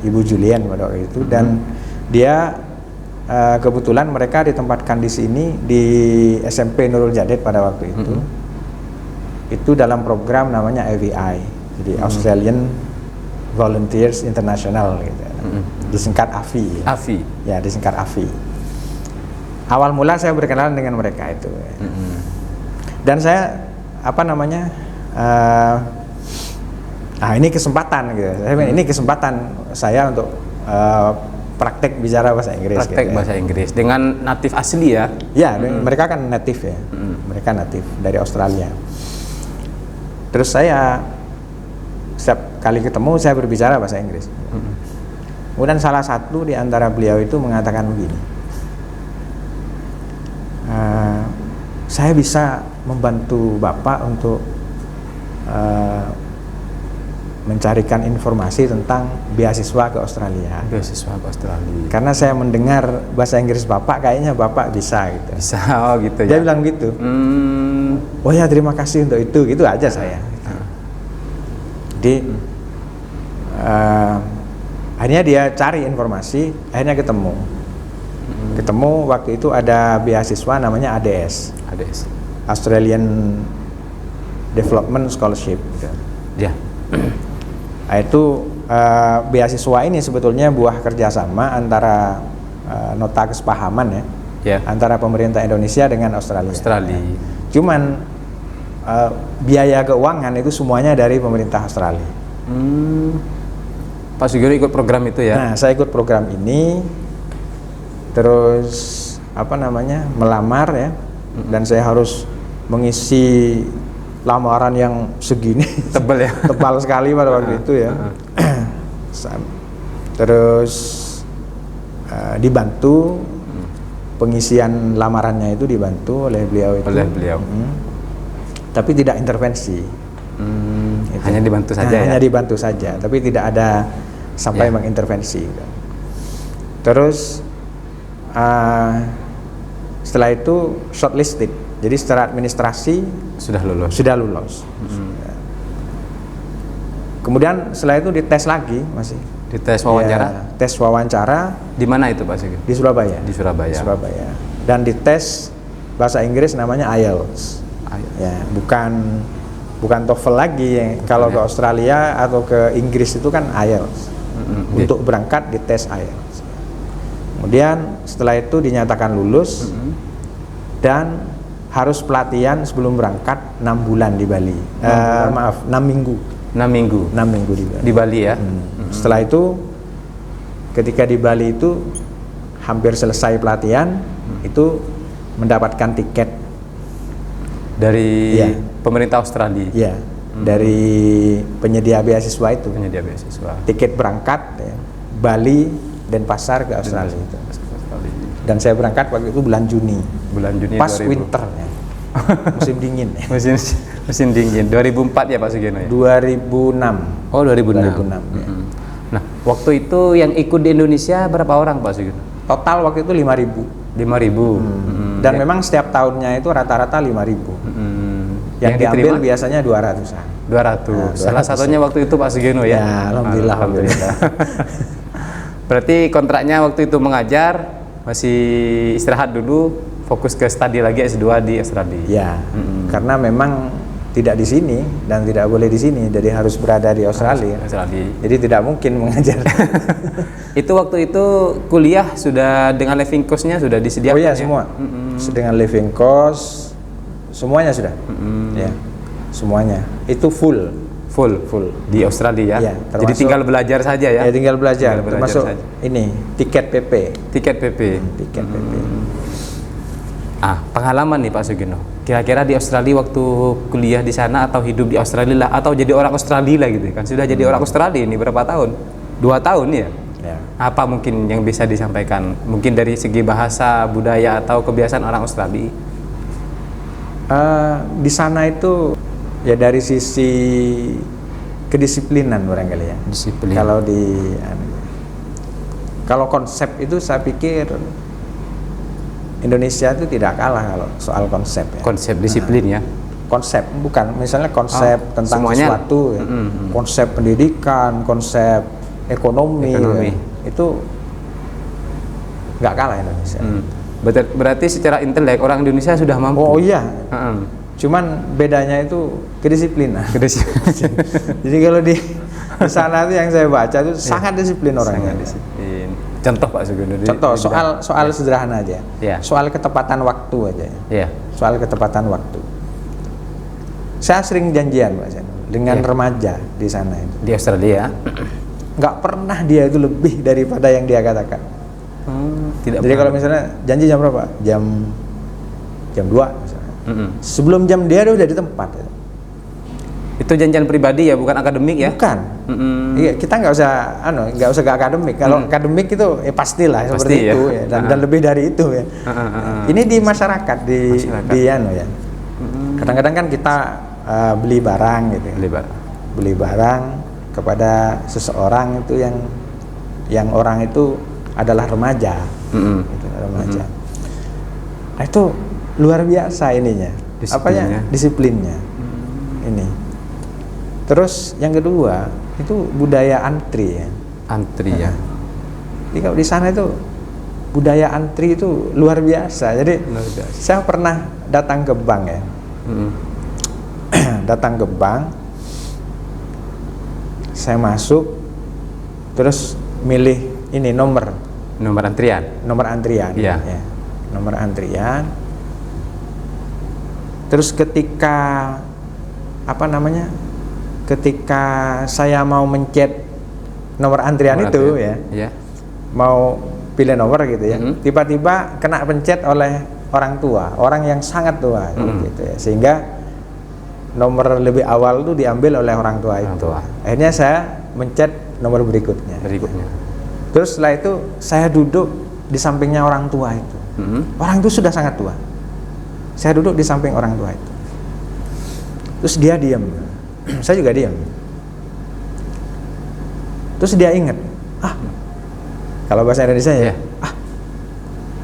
Ibu Julian pada waktu itu, dan dia kebetulan mereka ditempatkan di sini di SMP Nurul Jadid pada waktu itu. Itu dalam program namanya AVI, jadi Australian Volunteers International gitu. Disingkat AVI. AVI. Ya, disingkat AVI. Awal mula saya berkenalan dengan mereka itu. Dan saya ini kesempatan gitu. Ini kesempatan saya untuk praktek bicara bahasa Inggris. Praktek gitu, bahasa Inggris dengan natif asli ya? Ya, mereka kan natif ya. Mereka natif dari Australia. Terus saya setiap kali ketemu saya berbicara bahasa Inggris. Kemudian salah satu di antara beliau itu mengatakan begini, saya bisa membantu Bapak untuk mencarikan informasi tentang beasiswa ke Australia. Beasiswa ke Australia. Karena saya mendengar bahasa Inggris Bapak, kayaknya Bapak bisa gitu. Bisa, oh gitu ya. Dia bilang gitu. Oh ya, terima kasih untuk itu, gitu aja saya. Jadi akhirnya dia cari informasi, akhirnya ketemu. Ketemu waktu itu ada beasiswa namanya ADS. Australian Development Scholarship. Gitu. Ya. Nah, itu beasiswa ini sebetulnya buah kerjasama antara nota kesepahaman ya, antara pemerintah Indonesia dengan Australia. Cuman biaya keuangan itu semuanya dari pemerintah Australia. Pak Sugiono ikut program itu ya? Nah, saya ikut program ini, terus melamar ya, dan saya harus mengisi lamaran yang segini tebal ya, tebal sekali pada waktu itu ya. Terus dibantu pengisian lamarannya itu dibantu oleh beliau itu. Tapi tidak intervensi. Hanya dibantu saja. Hanya dibantu saja, tapi tidak ada sampai mengintervensi. Terus setelah itu shortlisted. Jadi secara administrasi sudah lulus. Kemudian setelah itu dites lagi, masih dites wawancara. Ya, tes wawancara. Di mana itu Pak Sugiono? Di Surabaya. Di Surabaya. Dan dites bahasa Inggris namanya IELTS. Ya, bukan TOEFL lagi. Kalau ke Australia atau ke Inggris itu kan IELTS. Untuk berangkat dites IELTS. Kemudian setelah itu dinyatakan lulus dan harus pelatihan sebelum berangkat 6 bulan di Bali. 6 minggu. 6 minggu di Bali. Di Bali ya. Setelah itu ketika di Bali itu hampir selesai pelatihan, itu mendapatkan tiket dari pemerintah Australia. Iya. Dari penyedia beasiswa itu. Tiket berangkat ya, Bali dan Denpasar ke Australia itu. Dan saya berangkat waktu itu bulan Juni pas 2000. winter ya. Musim dingin ya. Musim dingin 2004 ya Pak Sugiono ya? 2006. Oh 2006 ya. Nah waktu itu yang ikut di Indonesia berapa orang Pak Sugiono? Total waktu itu 5.000. Dan memang setiap tahunnya itu rata-rata 5.000. Yang diambil biasanya 200-an. 200. Salah satunya waktu itu Pak Sugiono ya? Ya, alhamdulillah. Berarti kontraknya waktu itu mengajar, masih istirahat dulu, fokus ke studi lagi S2 di Australia. Ya, karena memang tidak di sini dan tidak boleh di sini, jadi harus berada di Australia. Jadi tidak mungkin mengajar. Itu waktu itu kuliah sudah dengan living cost-nya sudah disediakan? Oh iya, semua. Dengan living cost semuanya sudah. Ya, semuanya. Itu full di Australia ya. Jadi tinggal belajar saja ya. Ya, tinggal belajar. Termasuk ini tiket PP. Pengalaman nih Pak Sugiono. Kira-kira di Australia waktu kuliah di sana atau hidup di Australia lah, atau jadi orang Australia lah gitu kan. Sudah jadi orang Australia ini berapa tahun? 2 tahun ya. Apa mungkin yang bisa disampaikan? Mungkin dari segi bahasa, budaya atau kebiasaan orang Australia? Di sana itu ya dari sisi kedisiplinan barangkali ya. Disiplin. Kalau konsep itu saya pikir Indonesia itu tidak kalah kalau soal konsep ya. Konsep disiplin ya. Konsep bukan misalnya konsep tentang semuanya. sesuatu ya. Konsep pendidikan, konsep ekonomi. Ya. Itu nggak kalah Indonesia. Berarti secara intelek orang Indonesia sudah mampu. Oh iya. Cuman bedanya itu kedisiplinan. Jadi kalau Di sana tuh yang saya baca tuh sangat disiplin orangnya. Sangat disiplin. Contoh Pak Sugiono. Contoh soal sederhana aja. Ya. Soal ketepatan waktu aja. Ya. Soal ketepatan waktu. Saya sering janjian Pak Zainul dengan remaja di sana itu. Di Australia. Nggak pernah dia itu lebih daripada yang dia katakan. Tidak. Jadi kalau misalnya janji jam berapa? Jam 2 misalnya. Sebelum jam dia udah di tempat. Ya. Itu janjian pribadi ya, bukan akademik ya? Bukan. Iya, kita nggak usah ke akademik. Kalau akademik itu pastilah seperti ya. itu ya, dan lebih dari itu ya. Ini di masyarakat di ya. Kadang-kadang kan kita beli barang gitu. Beli barang kepada seseorang itu yang orang itu adalah remaja. Gitu, remaja. Nah, itu luar biasa ininya. Disiplinnya. Ini. Terus yang kedua itu budaya antri ya. Antri ya. Jadi kalau di sana itu budaya antri itu luar biasa. Jadi saya pernah datang ke bank ya. Datang ke bank, saya masuk, terus milih ini nomor antrian. Iya. Ya. Nomor antrian. Terus ketika ketika saya mau mencet nomor antrian itu ya, mau pilih nomor gitu ya, tiba-tiba kena pencet oleh orang tua, orang yang sangat tua gitu ya, sehingga nomor lebih awal itu diambil oleh orang tua itu. Akhirnya saya mencet nomor berikutnya. Terus setelah itu saya duduk di sampingnya orang tua itu. Orang itu sudah sangat tua. Saya duduk di samping orang tua itu. Terus dia diam. Saya juga diam. Terus dia ingat, kalau bahasa Indonesia ya,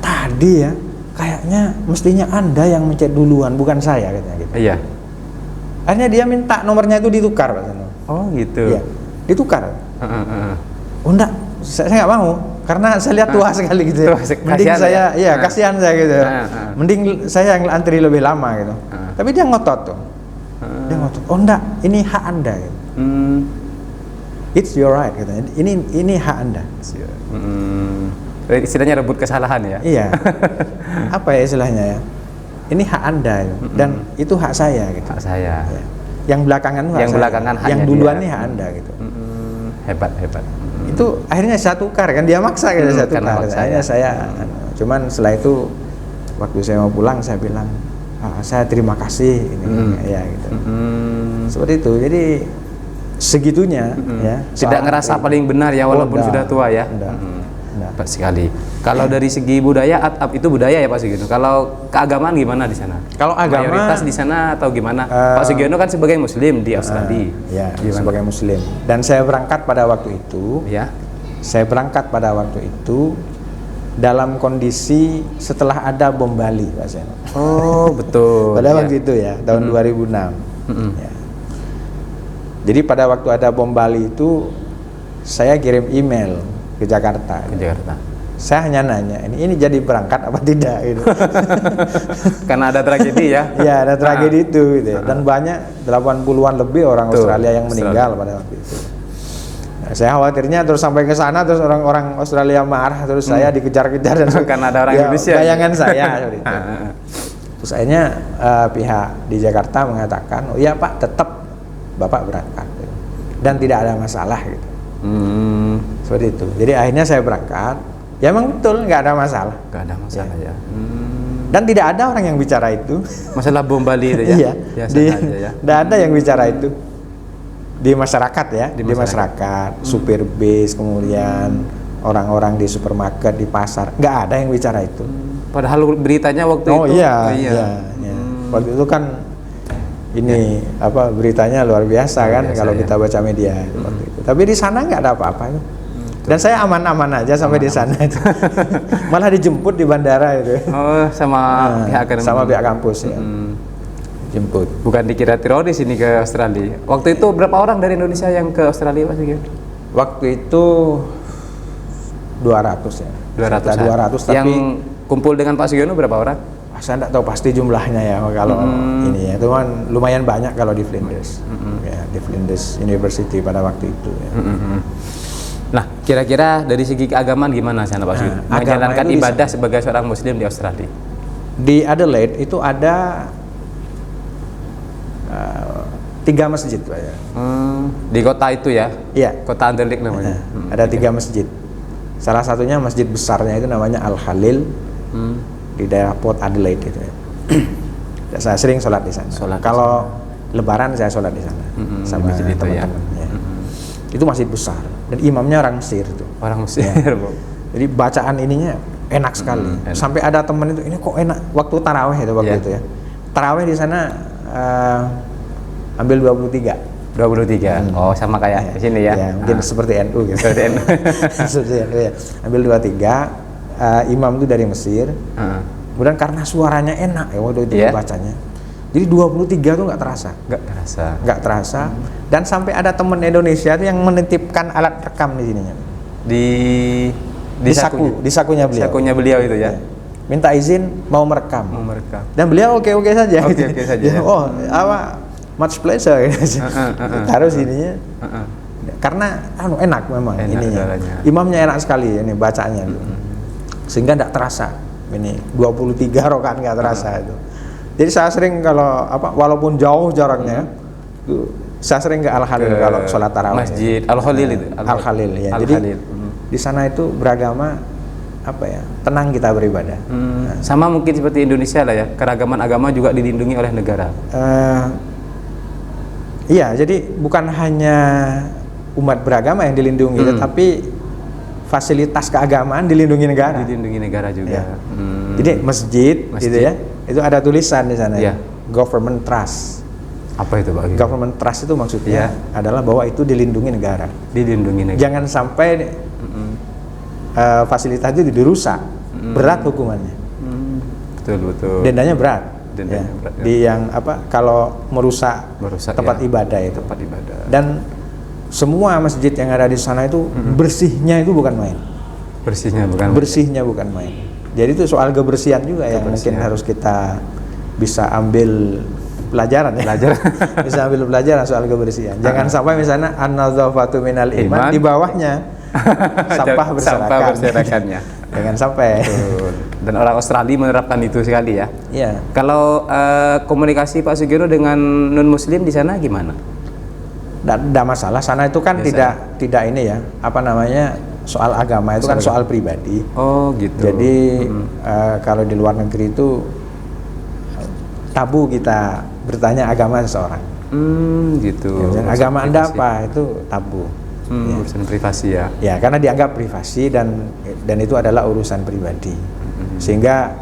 tadi ya kayaknya mestinya Anda yang mencet duluan, bukan saya, katanya gitu. Iya. Akhirnya dia minta nomornya itu ditukar, Pak Zainul. Oh gitu. Iya, ditukar. Oh enggak, saya nggak mau, karena saya lihat tua sekali gitu. Mending saya, kasihan saya gitu. Mending saya yang antri lebih lama gitu. Tapi dia ngotot tuh. Dia ngotot. Oh enggak, ini hak Anda. Gitu. It's your right, katanya. Ini hak Anda. Istilahnya rebut kesalahan ya. Iya. Apa ya istilahnya ya? Ini hak Anda dan itu hak saya gitu. Hak saya. Ya. Yang belakangan hak saya. Yang duluan nih hak Anda gitu. Hebat. Itu akhirnya saya tukar kan, dia maksa gitu, saya tukar. Akhirnya saya cuman setelah itu waktu saya mau pulang saya bilang, saya terima kasih ini ya gitu. Seperti itu. Jadi segitunya ya. Tidak ngerasa paling benar ya walaupun sudah tua ya. Hebat sekali. Kalau dari segi budaya, itu budaya ya Pak Sugiono. Kalau keagamaan gimana di sana? Kalau agama, mayoritas di sana atau gimana? Pak Sugiono kan sebagai Muslim di Australia. Ya, sebagai Muslim. Dan saya berangkat pada waktu itu. Ya. Saya berangkat pada waktu itu dalam kondisi setelah ada bom Bali, Pak Zainul. Oh betul. Pada waktu itu ya, tahun 2006. Ya. Jadi pada waktu ada bom Bali itu, saya kirim email ke Jakarta. Saya hanya nanya, ini jadi berangkat apa tidak gitu. Karena ada tragedi ya. Ya, ada tragedi itu gitu ya. Dan banyak 80-an lebih orang Australia yang meninggal pada waktu itu. Nah, saya khawatirnya terus sampai ke sana terus orang-orang Australia marah, terus saya dikejar-kejar dan karena ada orang Indonesia. Bayangan saya seperti itu. Terus akhirnya pihak di Jakarta mengatakan, "Oh iya Pak, tetap Bapak berangkat." Gitu. Dan tidak ada masalah gitu. Seperti itu. Jadi akhirnya saya berangkat. Ya memang betul nggak ada masalah. Nggak ada masalah ya. Dan tidak ada orang yang bicara itu. Masalah bom Bali itu ya. Iya. Tidak ada yang bicara itu di masyarakat ya. Di masyarakat, supir bis, kemudian orang-orang di supermarket, di pasar, nggak ada yang bicara itu. Padahal beritanya waktu itu. Oh iya. Waktu itu kan ini beritanya luar biasa kan kalau kita baca media waktu itu. Tapi di sana nggak ada apa-apa itu. Dan saya aman-aman aja sampai di sana itu. Malah dijemput di bandara itu. Oh, sama pihak kampus ya. Jemput. Bukan dikira teroris ini ke Australia. Waktu itu berapa orang dari Indonesia yang ke Australia Pak Sugiono? Waktu itu 200 ya. 200 tapi yang kumpul dengan Pak Sugiono berapa orang? Saya tidak tahu pasti jumlahnya ya kalau ini ya, cuman lumayan banyak kalau di Flinders, ya, di Flinders University pada waktu itu. Ya. Nah, kira-kira dari segi keagamaan gimana sana Pak Sugeng? Menjalankan ibadah sebagai seorang Muslim di Australia? Di Adelaide itu ada 3 masjid, Pak ya. Di kota itu ya? Iya. Kota Adelaide namanya. Ada 3 masjid. Salah satunya masjid besarnya itu namanya Al Khalil. Di daerah Port Adelaide itu ya. Saya sering sholat di sana. Kalau Lebaran saya sholat di sana sama teman-teman. Ya. Itu masjid besar dan imamnya orang Mesir itu. Orang Mesir. Ya. Jadi bacaan ininya enak sekali. Enak. Sampai ada teman itu, ini kok enak waktu taraweh itu waktu itu ya. Taraweh di sana ambil 23. Oh, sama kayak di sini ya. Ya mungkin seperti NU gitu. Seperti NU. Seperti NU ya. Ambil 23. Imam itu dari Mesir. Kemudian karena suaranya enak ya waktu itu bacanya. Jadi 23 tuh nggak terasa. Dan sampai ada temen Indonesia tuh yang menitipkan alat rekam di sininya. Di sakunya beliau. Sakunya beliau itu ya. Minta izin mau merekam. Dan beliau oke saja. Oke saja. Ya, much pleasure. Taruh sininya. Karena enak memang ininya. Caranya. Imamnya enak sekali ini bacaannya. Sehingga tidak terasa. Ini 23 rakaat nggak terasa itu. Jadi saya sering kalau walaupun jauh jaraknya, saya sering ke Al Khalil kalau sholat tarawih. Masjid Al Khalil itu. Al Khalil ya. Jadi di sana itu beragama tenang kita beribadah. Sama mungkin seperti Indonesia lah ya, keragaman agama juga dilindungi oleh negara. Iya, jadi bukan hanya umat beragama yang dilindungi, tetapi fasilitas keagamaan dilindungi negara. Dilindungi negara juga. Ya. Jadi masjid gitu ya, itu ada tulisan di sana. Ya. Government Trust. Apa itu Pak? Government Trust itu maksudnya adalah bahwa itu dilindungi negara. Jangan sampai fasilitas itu dirusak, berat hukumannya. Betul. Dendanya berat. Di yang kalau merusak tempat ibadah itu. Dan semua masjid yang ada di sana itu bersihnya itu bukan main. Bersihnya bukan main. Jadi itu soal kebersihan juga yang mungkin harus kita bisa ambil pelajaran ya. Bisa ambil pelajaran soal kebersihan. Jangan sampai misalnya an-nadzafatu minal iman, di bawahnya sampah berserakannya. Jangan sampai. Dan orang Australia menerapkan itu sekali ya. Iya. Kalau komunikasi Pak Sugiono dengan non muslim di sana gimana? Tidak masalah. Sana itu kan tidak ini ya, soal agama itu kan soal pribadi. Oh gitu. Jadi kalau di luar negeri itu tabu kita bertanya agama seseorang. Gitu. Ya, agama Anda apa? Itu tabu. Urusan privasi ya. Ya, karena dianggap privasi dan itu adalah urusan pribadi. Sehingga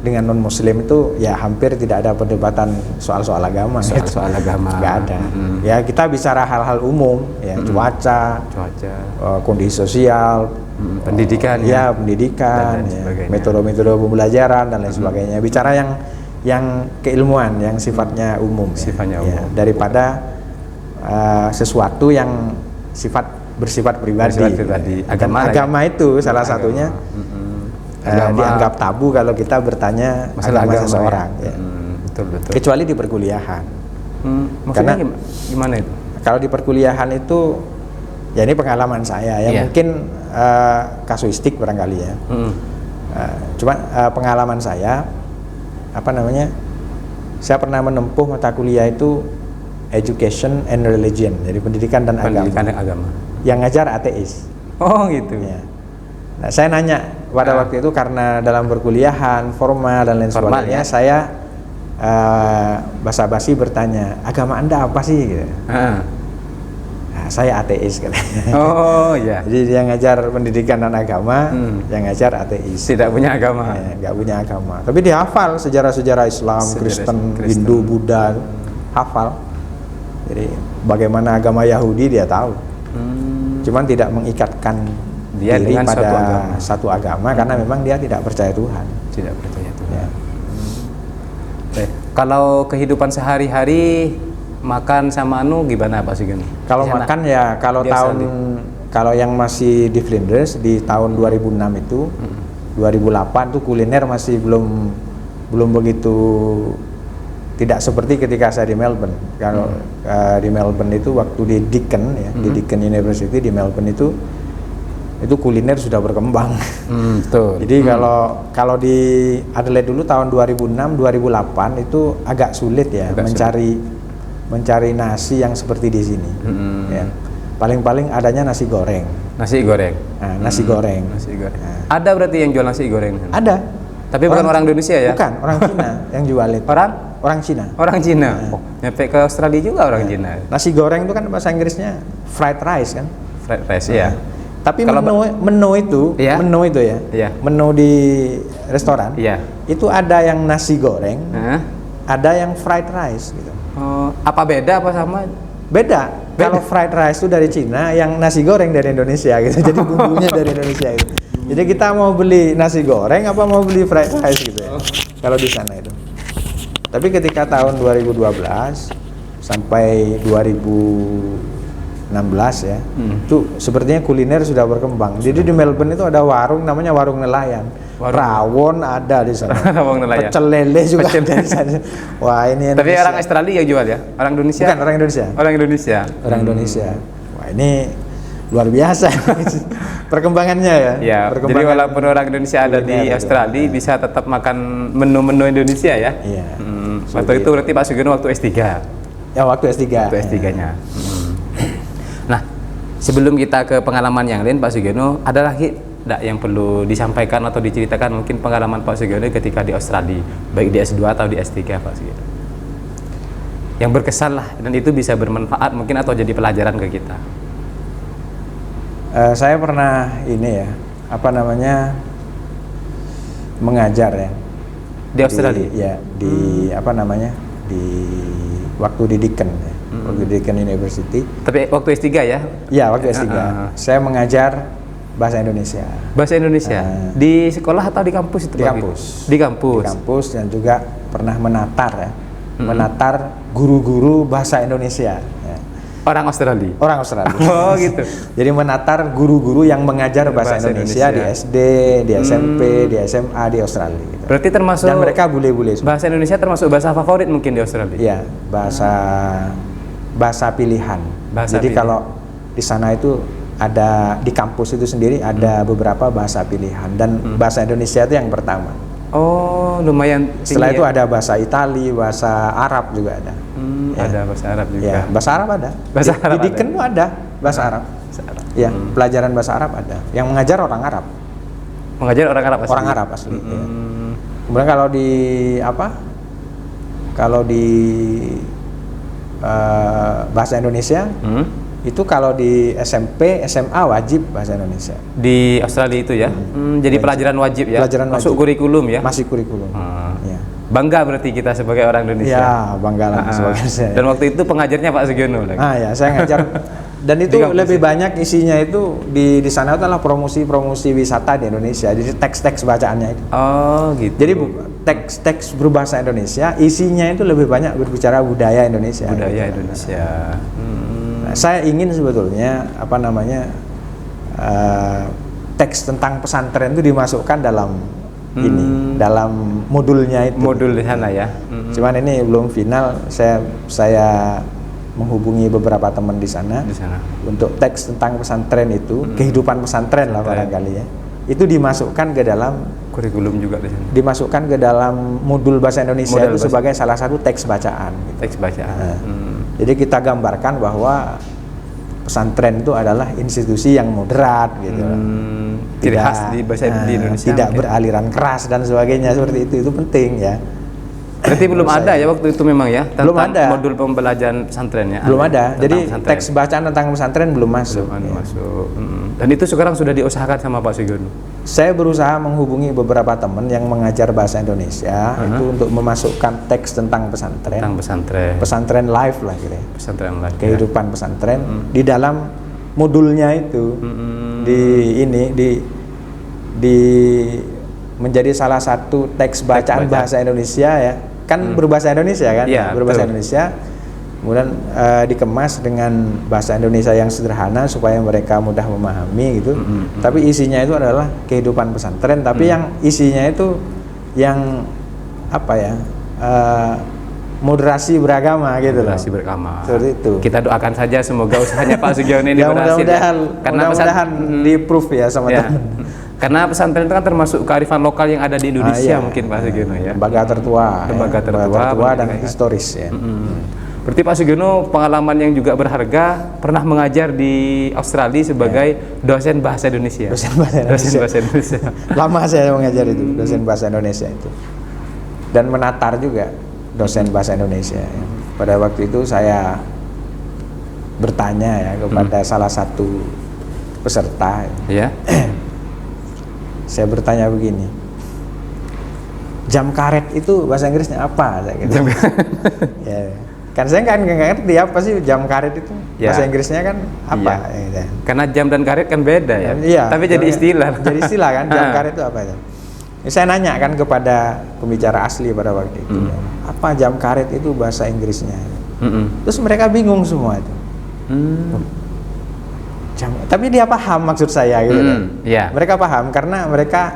dengan non muslim itu ya hampir tidak ada perdebatan soal agama. Soal agama. Nggak ada. Ya kita bicara hal-hal umum ya, cuaca, kondisi sosial, pendidikan pendidikan, metode-metode pembelajaran dan lain sebagainya. Bicara yang keilmuan, yang sifatnya umum. Ya, daripada sesuatu yang bersifat pribadi. Agama itu salah satunya dianggap tabu kalau kita bertanya agama seseorang. Ya. Betul. Kecuali di perkuliahan. Maksudnya gimana itu? Kalau di perkuliahan itu, ya ini pengalaman saya ya, mungkin kasuistik barangkali ya. Cuma pengalaman saya, saya pernah menempuh mata kuliah itu Education and Religion, jadi pendidikan dan agama. Yang ngajar ateis. Oh gitu. Ya. Nah, saya nanya pada waktu itu karena dalam perkuliahan formal dan lain sebagainya, saya basa-basi bertanya, agama Anda apa sih? Gitu. Nah, saya ateis katanya. Oh iya. Jadi dia ngajar pendidikan dan agama, yang ngajar ateis. Tidak punya agama. Nggak punya agama. Tapi dia hafal sejarah-sejarah Islam, Kristen, Hindu, Buddha, hafal. Jadi bagaimana agama Yahudi dia tahu. Cuman tidak mengikatkan dia diri dengan pada satu agama karena memang dia tidak percaya Tuhan. Ya. Kalau kehidupan sehari-hari makan sama gimana Pak Sugiono? Kalau makan ya kalau yang masih di Flinders di tahun 2006 itu 2008 tuh kuliner masih belum belum begitu, tidak seperti ketika saya di Melbourne. Kalau di Melbourne itu waktu di Deakin ya, di Deakin University di Melbourne itu kuliner sudah berkembang. Betul. Jadi kalau di Adelaide dulu tahun 2006-2008 itu agak sulit ya, mencari nasi yang seperti di sini. Ya. Paling-paling adanya nasi goreng. Nasi goreng. Nah, nasi goreng. Nasi goreng. Nah. Ada berarti yang jual nasi goreng? Ada. Tapi bukan orang Indonesia ya? Bukan, orang Cina yang jual itu. Orang Cina. Orang Cina. Oh, nyampe ke Australia juga orang Cina. Nasi goreng itu kan bahasa Inggrisnya fried rice kan? Fried rice ya. Tapi menu itu iya? Menu itu ya. Iya. Menu di restoran. Iya. Itu ada yang nasi goreng, ada yang fried rice gitu. Oh, apa beda apa sama? Beda. Kalau fried rice itu dari Cina, yang nasi goreng dari Indonesia gitu. Jadi bumbunya dari Indonesia gitu. Jadi kita mau beli nasi goreng apa mau beli fried rice gitu ya. Kalau di sana itu. Tapi ketika tahun 2012 sampai 2016 ya, itu sepertinya kuliner sudah berkembang. Jadi di Melbourne itu ada warung namanya warung nelayan. Rawon ada di sana. Rawon nelayan. Pecel lele juga ada di sana. Wah, ini Indonesia. Tapi orang Australia yang jual ya? Orang Indonesia? Bukan, orang Indonesia. Orang Indonesia. Orang Indonesia. Wah, ini luar biasa perkembangannya ya. Ya, jadi walaupun orang Indonesia ada di Australia bisa tetap makan menu-menu Indonesia ya. Iya. Waktu itu berarti Pak Sugiono waktu S3. Ya, waktu S3. Waktu S3-nya. Nah, sebelum kita ke pengalaman yang lain Pak Sugiono, ada lagi enggak yang perlu disampaikan atau diceritakan mungkin pengalaman Pak Sugiono ketika di Australia, baik di S2 atau di S3 Pak Sugiono? Yang berkesan lah dan itu bisa bermanfaat mungkin atau jadi pelajaran ke kita. Saya pernah ini ya, mengajar ya di Australia. Di waktu di Deakin ya, waktu di Deakin University. Tapi waktu S3 ya? Ya, waktu S3. Saya mengajar bahasa Indonesia. Bahasa Indonesia. Di sekolah atau di kampus itu? Di kampus. Di kampus. Di kampus dan juga pernah menatar ya, menatar guru-guru bahasa Indonesia. Ya. Orang Australia. Orang Australia. Oh gitu. Jadi menatar guru-guru yang mengajar bahasa Indonesia di SD, di SMP, di SMA di Australia. Gitu. Berarti termasuk. Dan mereka bule-bule semua. Bahasa Indonesia termasuk bahasa favorit mungkin di Australia. Iya, bahasa pilihan. Jadi kalau di sana itu ada di kampus itu sendiri ada beberapa bahasa pilihan dan bahasa Indonesia itu yang pertama. Oh, lumayan tinggi. Setelah itu ada bahasa Itali, bahasa Arab juga ada. Ada bahasa Arab juga. Ya, bahasa Arab ada. Bahasa Arab di Deakin tuh ada bahasa Arab. Ya, pelajaran bahasa Arab ada. Yang mengajar orang Arab. Mengajar orang Arab asli. Orang Arab asli. Ya. Kemudian kalau di bahasa Indonesia itu kalau di SMP, SMA wajib bahasa Indonesia. Di Australia itu ya. Jadi pelajaran wajib ya. Pelajaran masuk wajib. kurikulum ya. Masih kurikulum. Ya. Bangga berarti kita sebagai orang Indonesia. Ya, bangga lah sebagai saya. Dan waktu itu pengajarnya Pak Sugiono lagi. Ya, saya ngajar. Dan itu lebih banyak isinya itu di sana itu adalah promosi wisata di Indonesia. Jadi teks-teks bacaannya itu. Oh, gitu. Jadi teks-teks berbahasa Indonesia, isinya itu lebih banyak berbicara budaya Indonesia. Budaya Indonesia. Nah, saya ingin sebetulnya teks tentang pesantren itu dimasukkan dalam dalam modulnya itu. Modul di sana ya. Cuman ini belum final. Saya menghubungi beberapa teman di sana untuk teks tentang pesantren itu, kehidupan pesantren lah barangkali ya. Itu dimasukkan ke dalam kurikulum juga di sana. Dimasukkan ke dalam modul bahasa Indonesia itu sebagai salah satu teks bacaan. Gitu. Teks bacaan. Jadi kita gambarkan bahwa pesantren itu adalah institusi yang moderat gitu. Ciri khas di bahasa di Indonesia. Tidak beraliran keras dan sebagainya seperti itu penting ya. Berarti belum ada ya waktu itu memang ya tentang belum ada. Modul pembelajaran pesantren ya. Belum ada. Jadi pesantren. Teks bacaan tentang pesantren belum masuk. Masuk. Dan itu sekarang sudah diusahakan sama Pak Sugiono. Saya berusaha menghubungi beberapa teman yang mengajar bahasa Indonesia itu untuk memasukkan teks tentang pesantren. Tentang pesantren. Pesantren live lah kira. Pesantren live. Kehidupan pesantren di dalam modulnya itu di menjadi salah satu teks bacaan bahasa Indonesia ya. Kan berbahasa Indonesia kan? Ya, berbahasa Indonesia. Kemudian dikemas dengan bahasa Indonesia yang sederhana supaya mereka mudah memahami gitu. Tapi isinya itu adalah kehidupan pesantren. Tapi yang isinya itu yang apa ya, moderasi beragama gitu loh. Moderasi beragama. Seperti itu. Kita doakan saja semoga usahanya Pak Sugiono ini Ya, berhasil. mudah-mudahan di-proof ya sama ya. teman. Karena pesantren itu kan termasuk kearifan lokal yang ada di Indonesia mungkin Pak Sugiono ya. Lembaga tertua tertua dan historis ya. Berarti Pak Sugiono pengalaman yang juga berharga, pernah mengajar di Australia sebagai dosen bahasa Indonesia. Dosen bahasa Indonesia. Lama saya mengajar itu, dosen bahasa Indonesia itu. Dan menatar juga dosen bahasa Indonesia. Pada waktu itu saya bertanya ya kepada salah satu peserta. Ya. Saya bertanya begini, jam karet itu bahasa Inggrisnya apa? Gitu. Ya, kan saya nggak ngerti apa sih jam karet itu, bahasa Inggrisnya kan apa? Iya. Gitu. Karena jam dan karet kan beda ya. Iya. Tapi jadi istilah. Jadi istilah kan, jam karet itu apa itu? Saya nanya kan kepada pembicara asli pada waktu itu, apa jam karet itu bahasa Inggrisnya? Terus mereka bingung semua itu. Tapi dia paham maksud saya gitu kan. Yeah. Mereka paham karena mereka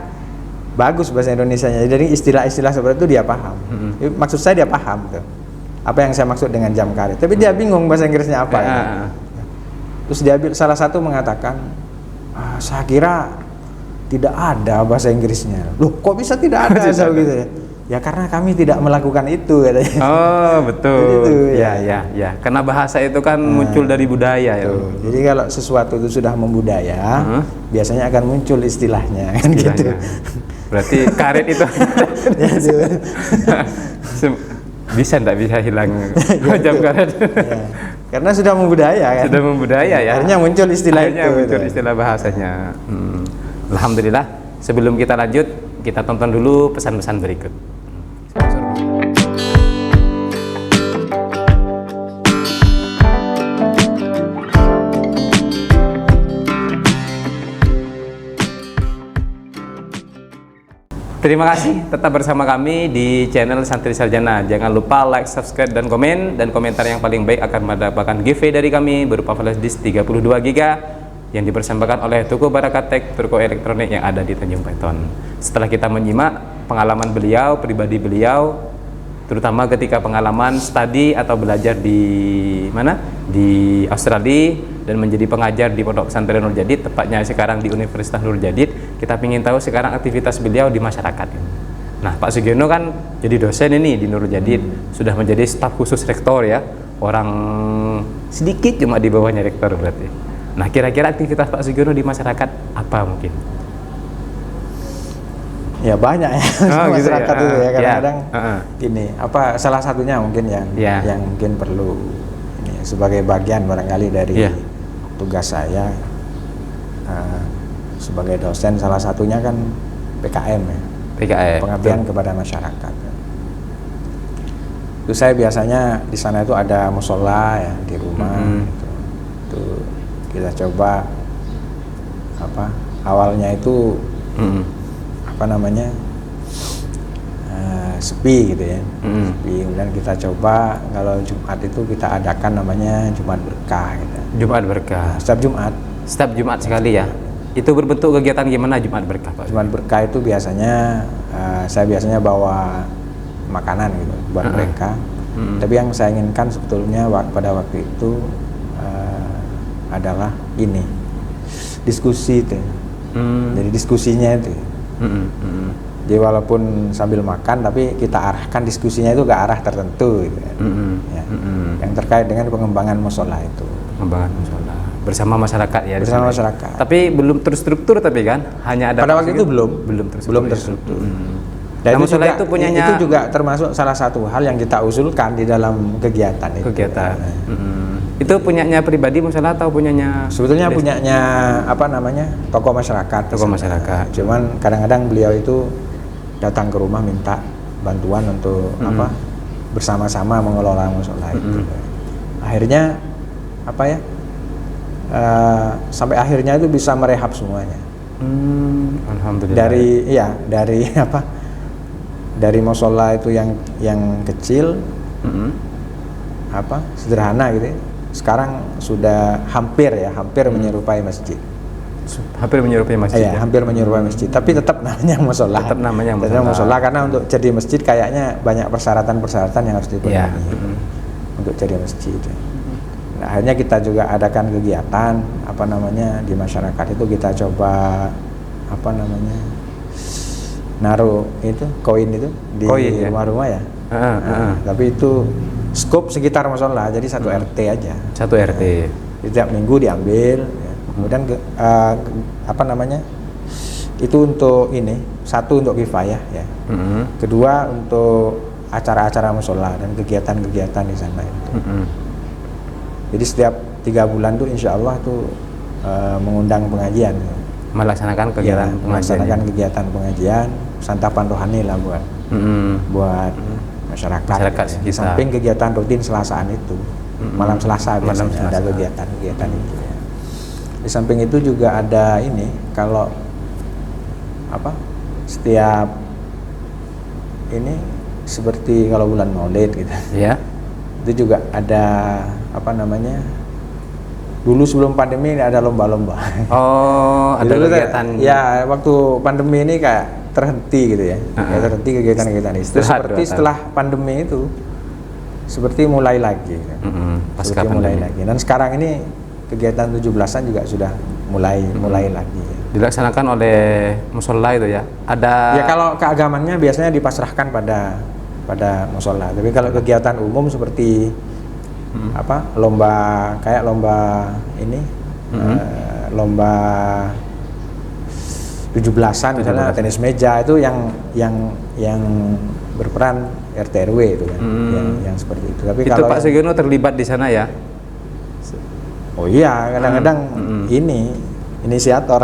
bagus bahasa Indonesianya. Jadi istilah-istilah seperti itu dia paham. Maksud saya dia paham tuh. Apa yang saya maksud dengan jam karet. Tapi dia bingung bahasa Inggrisnya apa. Gitu. Terus dia salah satu mengatakan, saya kira tidak ada bahasa Inggrisnya. Loh, kok bisa tidak ada? Saya gitu ya. Ya karena kami tidak melakukan itu katanya. Oh betul. Itu, ya. Karena bahasa itu kan muncul dari budaya ya. Jadi kalau sesuatu itu sudah membudaya, biasanya akan muncul istilahnya kan gitu. Berarti karet itu bisa enggak bisa hilang jam karet. Ya. Karena sudah membudaya kan. Sudah membudaya ya. Akhirnya muncul istilah Akhirnya itu. muncul istilah bahasanya. Alhamdulillah. Sebelum kita lanjut, kita tonton dulu pesan-pesan berikut. Terima kasih tetap bersama kami di channel Santri Sarjana. Jangan lupa like, subscribe, dan komen. Dan komentar yang paling baik akan mendapatkan giveaway dari kami berupa flash disk 32 GB yang dipersembahkan oleh Toko Barakatek, toko elektronik yang ada di Tanjung Peton. Setelah kita menyimak pengalaman beliau, pribadi beliau, terutama ketika pengalaman studi atau belajar di mana? Di Australia dan menjadi pengajar di Pondok Pesantren Nur Jadid, tepatnya sekarang di Universitas Nur Jadid. Kita ingin tahu sekarang aktivitas beliau di masyarakat. Nah, Pak Sugiono kan jadi dosen ini di Nur Jadid, sudah menjadi staf khusus rektor ya. Orang sedikit cuma di bawahnya rektor berarti. Nah, kira-kira aktivitas Pak Sugiono di masyarakat apa mungkin? Ya banyak ya masyarakat gitu ya. itu ya kadang-kadang gini, apa salah satunya mungkin yang mungkin perlu ini, sebagai bagian barangkali dari tugas saya sebagai dosen, salah satunya kan PKM ya. PKM. Pengabdian kepada masyarakat. Itu saya biasanya di sana itu ada musola ya di rumah gitu. Itu kita coba awalnya itu sepi gitu ya, sepi. Kemudian kita coba kalau Jumat itu kita adakan namanya Jumat Berkah gitu. Jumat Berkah. Setiap Jumat sekali ya. Itu berbentuk kegiatan gimana Jumat Berkah, Pak? Jumat Berkah itu biasanya saya biasanya bawa makanan gitu buat mereka. Tapi yang saya inginkan sebetulnya pada waktu itu adalah ini diskusi itu. Jadi diskusinya itu. Jadi walaupun sambil makan tapi kita arahkan diskusinya itu ke arah tertentu gitu ya. Yang terkait dengan pengembangan musola itu. Pengembangan musola bersama masyarakat ya. Bersama masyarakat. Tapi belum terstruktur tapi kan hanya ada. Pada waktu itu belum terstruktur. Dan itu juga termasuk salah satu hal yang kita usulkan di dalam kegiatan itu. Itu punyanya pribadi musola atau punyanya? Sebetulnya punyanya tokoh masyarakat. Tokoh masyarakat. Cuman kadang-kadang beliau itu datang ke rumah minta bantuan untuk bersama-sama mengelola musola itu. Akhirnya sampai akhirnya itu bisa merehab semuanya. Alhamdulillah. Dari musola itu yang kecil, sederhana gitu ya. Sekarang sudah hampir menyerupai masjid. Hampir menyerupai masjid. Ya, hampir menyerupai masjid, tapi tetap namanya musola. Tetap namanya musola karena untuk jadi masjid kayaknya banyak persyaratan-persyaratan yang harus dipenuhi untuk jadi masjid. Nah, akhirnya kita juga adakan kegiatan di masyarakat itu kita coba naruh itu koin itu di rumah-rumah ya. Tapi itu skop sekitar musola, jadi satu RT aja. Satu RT. Setiap minggu diambil. Kemudian itu untuk satu untuk kifayah ya. Kedua untuk acara-acara musola dan kegiatan-kegiatan di sana itu. Jadi setiap 3 bulan tuh insya Allah tuh mengundang pengajian. Melaksanakan kegiatan pengajian, santapan rohani lah buat masyarakat ya. Di samping kegiatan rutin Selasaan itu, malam Selasa biasanya ada kegiatan itu. Ya. Di samping itu juga ada kalau setiap seperti kalau bulan Maulid gitu. Ya. Itu juga ada dulu sebelum pandemi ada lomba-lomba. Oh, ada kegiatan. Ya, waktu pandemi ini kayak terhenti gitu ya. Terhenti kegiatan-kegiatan itu. Seperti setelah pandemi itu seperti mulai lagi. Pasca mulai lagi. Dan sekarang ini kegiatan 17-an juga sudah mulai lagi. Dilaksanakan oleh musola itu ya. Ada. Ya, kalau keagamannya biasanya dipasrahkan pada musola. Tapi kalau kegiatan umum seperti lomba lomba 17-an misalnya tenis meja itu yang berperan RT RW itu kan. Yang seperti itu. Tapi itu Pak Sugiono terlibat di sana ya. Oh iya, kadang-kadang inisiator.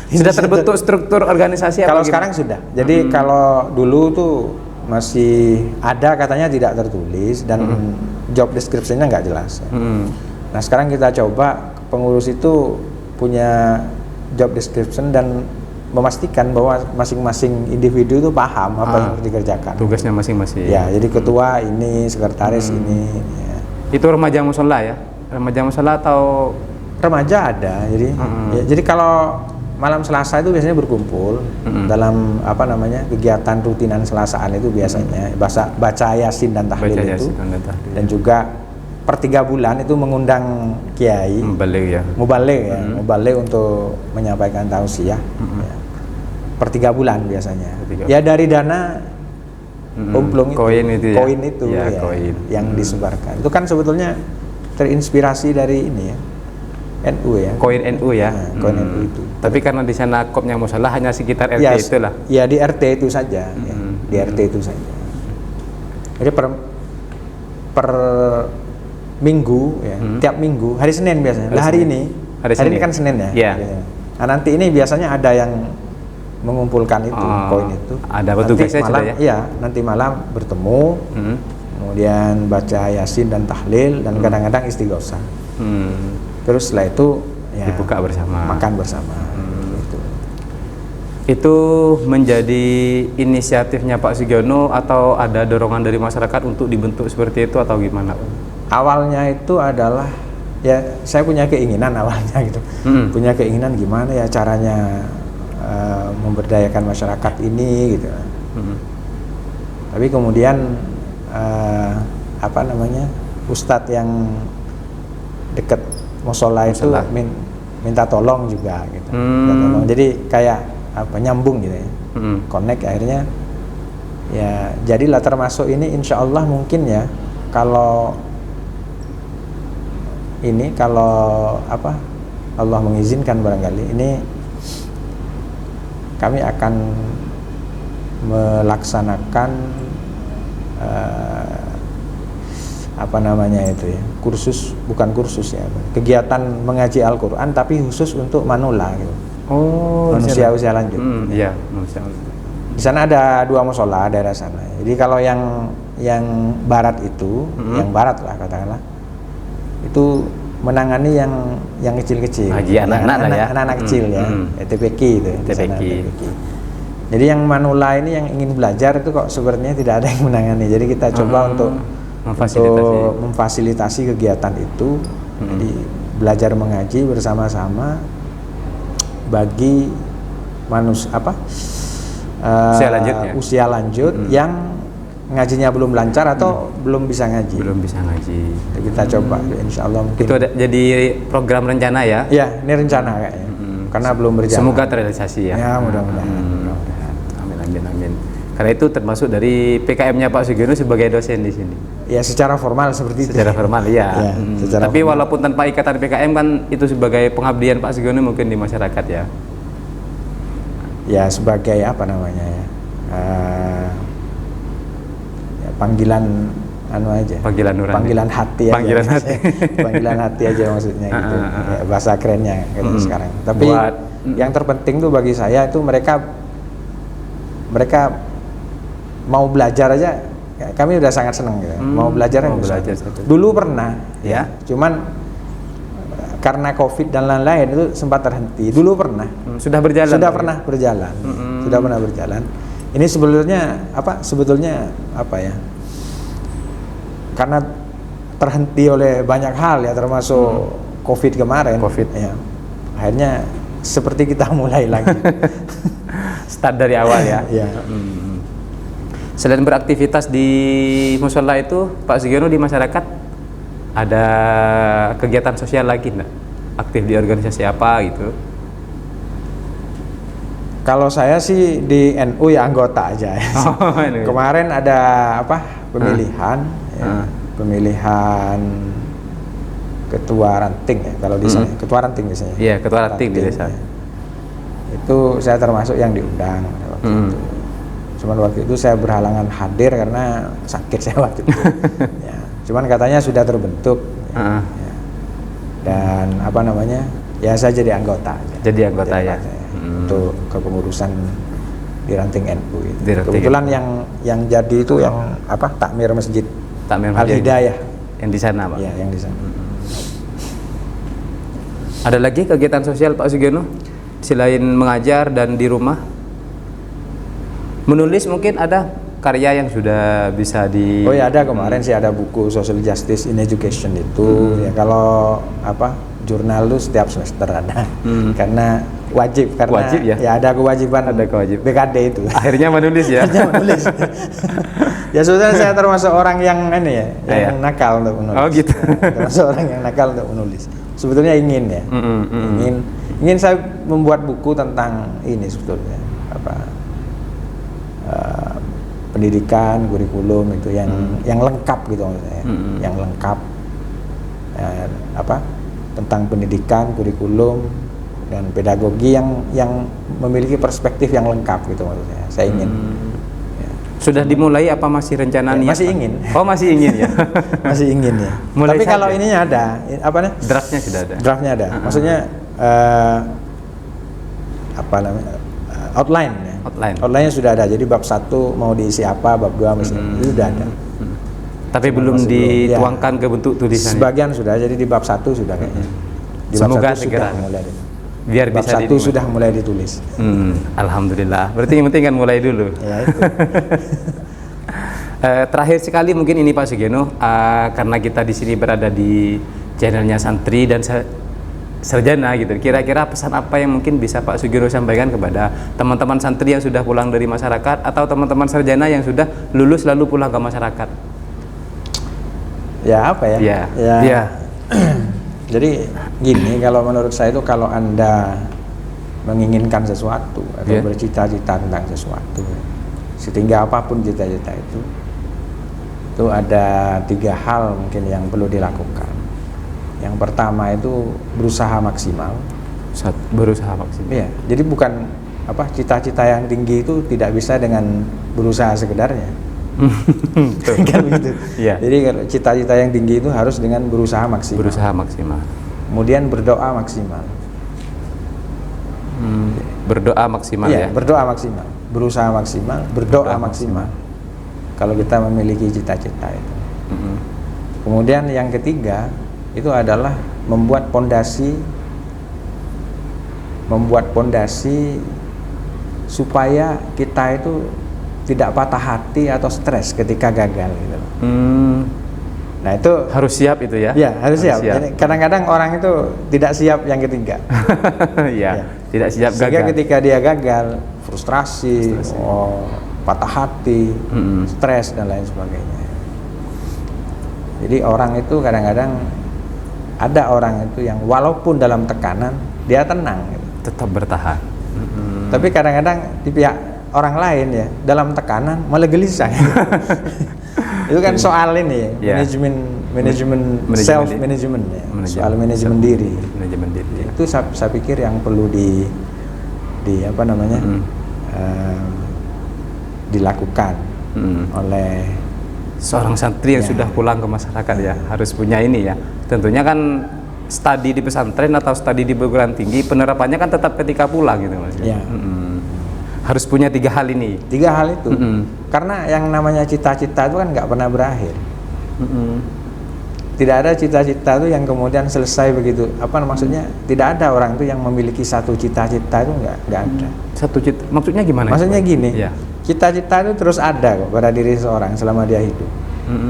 Sudah terbentuk struktur organisasi kalau sekarang sudah. Jadi kalau dulu tuh masih ada katanya tidak tertulis dan job description-nya nggak jelas. Nah sekarang kita coba pengurus itu punya job description dan memastikan bahwa masing-masing individu itu paham apa yang harus dikerjakan. Tugasnya masing-masing. Ya, jadi ketua ini, sekretaris ini. Ya. Itu remaja musola ya? Remaja musola atau remaja ada. Jadi kalau malam Selasa itu biasanya berkumpul dalam kegiatan rutinan Selasaan itu biasanya baca Yasin dan tahlil itu. Dan juga per 3 bulan itu mengundang kiai mubalik untuk menyampaikan tausiah ya. Per 3 bulan biasanya. Ya dari dana umplung koin itu yang disebarkan. Itu kan sebetulnya terinspirasi dari NU ya. Koin NU ya. Koin NU itu. Tapi karena di sana kopnya musola hanya sekitar RT itulah. Ya di RT itu saja. Ya, di RT itu saja. Jadi per minggu ya, tiap minggu hari Senin biasanya. Hari ini kan Senin ya. Yeah. Nah, nanti ini biasanya ada yang mengumpulkan itu koin itu. Ada petugasnya malam, ya? Iya, nanti malam bertemu, kemudian baca Yasin dan tahlil dan kadang-kadang istighosah. Terus setelah itu ya, dibuka bersama, makan bersama. Itu menjadi inisiatifnya Pak Sugiono atau ada dorongan dari masyarakat untuk dibentuk seperti itu atau gimana? Awalnya itu adalah ya saya punya keinginan awalnya gitu, punya keinginan gimana ya caranya memberdayakan masyarakat ini gitu. Tapi kemudian Ustadz yang dekat musola itu minta tolong juga gitu. Minta tolong. Jadi kayak nyambung gitu ya. Connect akhirnya ya jadilah termasuk ini insya Allah mungkin ya kalau Allah mengizinkan barangkali ini kami akan melaksanakan kegiatan mengaji Al-Quran tapi khusus untuk manula gitu. Manusia usia lanjut. Iya, manusia. Di sana ada 2 musola daerah sana. Jadi kalau yang barat itu, yang barat lah katakanlah, itu menangani yang kecil-kecil, anak-anak kecil ya, TPQ itu. TPQ. Jadi yang manula ini yang ingin belajar itu kok sebenarnya tidak ada yang menangani. Jadi kita coba untuk memfasilitasi kegiatan itu. Jadi belajar mengaji bersama-sama bagi usia lanjut yang ngajinya belum lancar atau belum bisa ngaji. Belum bisa ngaji. Kita coba, insya Allah mungkin. Itu jadi program rencana ya? Ya, ini rencana kayaknya. Karena belum berjalan. Semoga terrealisasi ya. Ya, mudah-mudahan. Amin. Karena itu termasuk dari PKM-nya Pak Sugiono sebagai dosen di sini. Ya, secara formal seperti itu. Secara formal ya. Secara Tapi formal. walaupun tanpa ikatan PKM kan itu sebagai pengabdian Pak Sugiono mungkin di masyarakat ya. Ya, sebagai apa namanya ya? Panggilan aja. Panggilan nurani. Panggilan hati aja. Panggilan hati. Panggilan hati aja maksudnya gitu. Ya, bahasa kerennya gitu sekarang. Tapi yang terpenting tuh bagi saya itu mereka mau belajar aja, kami udah sangat senang gitu. Mau belajar. Dulu pernah ya. Cuman karena Covid dan lain-lain itu sempat terhenti. Dulu pernah. Sudah berjalan. Sudah pernah berjalan. Sudah pernah berjalan. Ini sebetulnya apa ya? Karena terhenti oleh banyak hal ya, termasuk Covid kemarin. Ya. Akhirnya seperti kita mulai lagi. Start dari awal ya. Ya. Selain beraktivitas di musola itu, Pak Sugiono di masyarakat ada kegiatan sosial lagi enggak? Aktif di organisasi apa gitu? Kalau saya sih di NU ya anggota aja. Kemarin ada pemilihan, pemilihan ketua ranting ya kalau di sana. Ketua ranting biasanya. Iya, ketua ranting di desa. Ya. Itu saya termasuk yang diundang waktu itu. Cuman waktu itu saya berhalangan hadir karena sakit saya waktu itu. Ya. Cuman katanya sudah terbentuk. Ya. Dan ya saya jadi anggota aja. Jadi anggota ya. Untuk kepengurusan di ranting NU itu. Kebetulan yang jadi itu yang takmir masjid Al-Hidayah yang di sana, Pak. Iya, yang di sana. Ada lagi kegiatan sosial Pak Sugiono selain mengajar dan di rumah? Menulis mungkin ada karya yang sudah bisa di. Oh ya, ada kemarin sih ada buku Social Justice in Education itu. Ya kalau jurnal itu setiap semester ada. Karena wajib ya ada kewajiban BKD itu. Akhirnya menulis ya. Ya sebetulnya saya termasuk orang yang yang nakal untuk menulis. Oh gitu. Termasuk orang yang nakal untuk menulis. Sebetulnya ingin ya. Ingin saya membuat buku tentang ini sebetulnya pendidikan, kurikulum itu yang lengkap gitu maksudnya. Yang lengkap tentang pendidikan, kurikulum dan pedagogi yang memiliki perspektif yang lengkap gitu maksudnya. Saya ingin. Sudah dimulai apa masih rencana niat? Masih ingin. Oh, masih ingin ya. Masih ingin ya. Tapi kalau ininya ada, draftnya sudah ada. Draftnya ada. Maksudnya outline ya. Outline-nya sudah ada. Jadi bab 1 mau diisi apa, bab 2 itu sudah ada. Tapi belum dituangkan ke bentuk tulisan. Sebagian sudah. Jadi di bab 1 sudah kayaknya. Di bab Semoga 1 segera. Biar bab bisa 1 sudah mulai ditulis. Alhamdulillah. Berarti yang penting kan mulai dulu. Ya itu. Terakhir sekali mungkin ini Pak Sugiono, karena kita di sini berada di channelnya santri dan sarjana gitu. Kira-kira pesan apa yang mungkin bisa Pak Sugiono sampaikan kepada teman-teman santri yang sudah pulang dari masyarakat atau teman-teman sarjana yang sudah lulus lalu pulang ke masyarakat? Ya apa ya? Ya. Jadi gini, kalau menurut saya itu kalau Anda menginginkan sesuatu atau bercita-cita tentang sesuatu, setinggi apapun cita-cita itu ada 3 hal mungkin yang perlu dilakukan. Yang pertama itu berusaha maksimal. Berusaha maksimal. Iya. Jadi bukan cita-cita yang tinggi itu tidak bisa dengan berusaha sekedarnya. Kan begitu. Iya. Jadi kalau cita-cita yang tinggi itu harus dengan berusaha maksimal. Berusaha maksimal. Kemudian berdoa maksimal. Berdoa maksimal ya. Berdoa maksimal. Berusaha maksimal, berdoa maksimal. Kalau kita memiliki cita-cita itu. Kemudian yang ketiga itu adalah membuat pondasi supaya kita itu tidak patah hati atau stres ketika gagal gitu. Nah itu harus siap itu ya. ya harus siap. Jadi kadang-kadang orang itu tidak siap yang ketiga. Ya, tidak siap Sehingga gagal. ketika dia gagal, frustrasi. Patah hati, stres dan lain sebagainya. Jadi orang itu kadang-kadang ada orang itu yang walaupun dalam tekanan dia tenang gitu. Tetap bertahan. Tapi kadang-kadang di pihak orang lain ya dalam tekanan malah gelisah. Itu kan soal ini ya, manajemen self management ya, soal manajemen diri. Manajemen diri. Itu saya pikir yang perlu di apa namanya dilakukan oleh seorang santri yang sudah pulang ke masyarakat ya, harus punya ini ya. Tentunya kan studi di pesantren atau studi di perguruan tinggi penerapannya kan tetap ketika pulang gitu Mas. Ya. Harus punya 3 hal ini. 3 hal itu. Karena yang namanya cita-cita itu kan nggak pernah berakhir. Tidak ada cita-cita itu yang kemudian selesai begitu. Apa maksudnya? Tidak ada orang itu yang memiliki satu cita-cita itu nggak ada. Satu cita. Maksudnya gimana? Maksudnya gini. Ya. Cita-cita itu terus ada kok pada diri seorang selama dia hidup.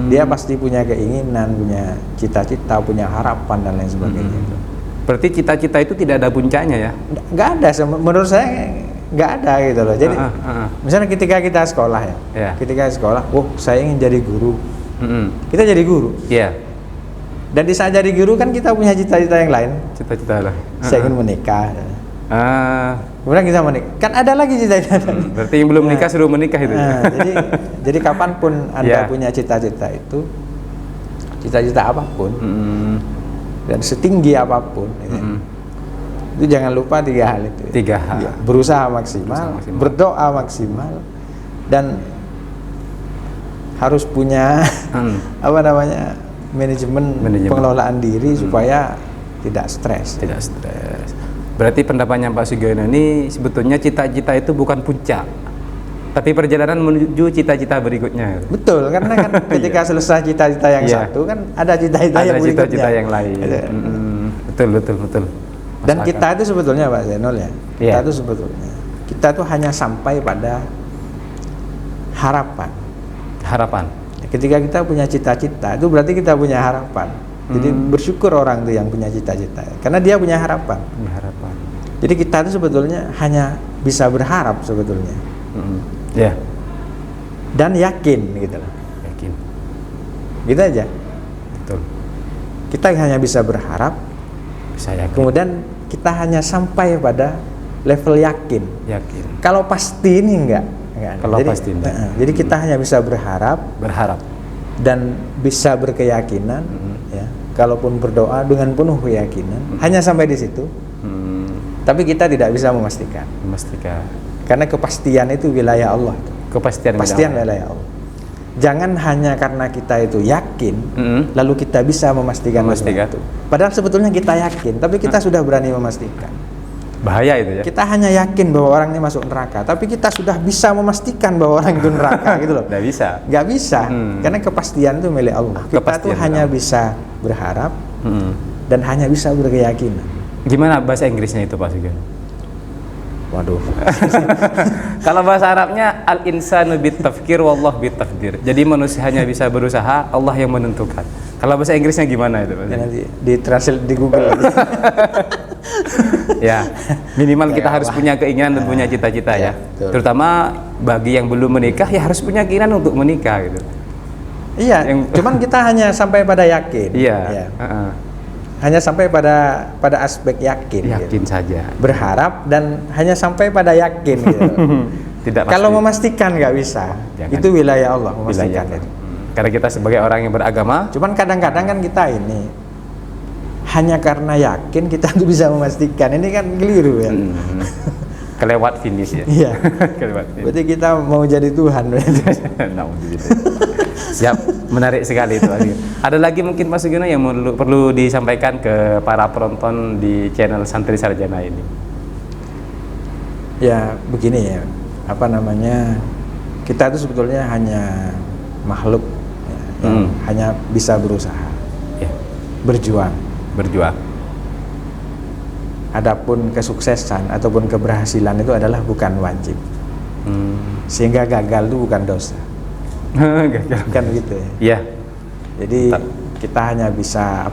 Dia pasti punya keinginan, punya cita-cita, punya harapan dan lain sebagainya. Berarti cita-cita itu tidak ada puncaknya ya? Nggak ada. Menurut saya nggak ada gitu loh. Jadi misalnya ketika kita sekolah ya. Ketika sekolah, saya ingin jadi guru. Kita jadi guru. Iya. Dan di saat jadi guru kan kita punya cita-cita yang lain. Cita-cita lah. Saya ingin menikah. Kemudian kita menikah. Kan ada lagi cita-cita. Berarti yang belum menikah suruh menikah itu. Jadi kapanpun Anda punya cita-cita itu, cita-cita apapun, dan setinggi apapun, itu jangan lupa 3 hal itu. 3 hal. Ya, berusaha maksimal, berdoa maksimal, dan harus punya apa namanya manajemen pengelolaan diri supaya tidak stres. Tidak stres. Berarti pendapatnya Pak Sugiono ini sebetulnya cita-cita itu bukan puncak, tapi perjalanan menuju cita-cita berikutnya. Betul, karena kan ketika selesai cita-cita yang satu kan ada cita-cita yang berikutnya. Ada cita-cita yang lain. Betul. Dan kita itu sebetulnya Pak Zainul ya, kita itu hanya sampai pada harapan. Ketika kita punya cita-cita itu berarti kita punya harapan. Jadi bersyukur orang itu yang punya cita-cita, karena dia punya harapan. Jadi kita itu sebetulnya hanya bisa berharap sebetulnya. Dan yakin gitu loh. Gitu aja. Betul. Kita hanya bisa berharap, bisa yakin. Kemudian kita hanya sampai pada level yakin. Kalau pasti ini enggak. Kalau pasti enggak. Jadi kita hanya bisa berharap dan bisa berkeyakinan ya. Kalaupun berdoa dengan penuh keyakinan, hanya sampai di situ. Tapi kita tidak bisa memastikan. Karena kepastian itu wilayah Allah. Kepastian wilayah Allah. Jangan hanya karena kita itu yakin, lalu kita bisa memastikan sesuatu. Padahal sebetulnya kita yakin, tapi kita sudah berani memastikan. Bahaya itu ya. Kita hanya yakin bahwa orang ini masuk neraka, tapi kita sudah bisa memastikan bahwa orang itu neraka gitu loh. Nggak bisa. Karena kepastian itu milik Allah. Kita tuh hanya bisa berharap dan hanya bisa berkeyakinan. Gimana bahasa Inggrisnya itu Pak Sugiono? Waduh. Kalau bahasa Arabnya al-insanu bitafkir wallah bitaqdir. Jadi manusia hanya bisa berusaha, Allah yang menentukan. Kalau bahasa Inggrisnya gimana itu Pak? Nanti di translate di Google. Ya, minimal kita harus punya keinginan dan punya cita-cita ya. Terutama bagi yang belum menikah ya harus punya keinginan untuk menikah gitu. Iya, cuman kita hanya sampai pada yakin. Hanya sampai pada aspek yakin gitu. Saja. Berharap dan hanya sampai pada yakin gitu. Tidak pasti. Kalau memastikan nggak bisa. Itu wilayah Allah memastikan itu. Karena kita sebagai orang yang beragama, cuman kadang-kadang kan kita ini hanya karena yakin kita tuh bisa memastikan. Ini kan keliru ya. Kelewat finish ya. Iya. Berarti kita mau jadi Tuhan. Siap, menarik sekali itu. Ada lagi mungkin Mas Sugiono yang perlu disampaikan ke para penonton di channel Santri Sarjana ini? Ya begini ya, apa namanya, kita itu sebetulnya hanya makhluk yang hanya bisa berusaha, berjuang. Adapun kesuksesan ataupun keberhasilan itu adalah bukan wajib. Sehingga gagal itu bukan dosa. Gagal. Kan gitu ya. Iya. Jadi kita hanya bisa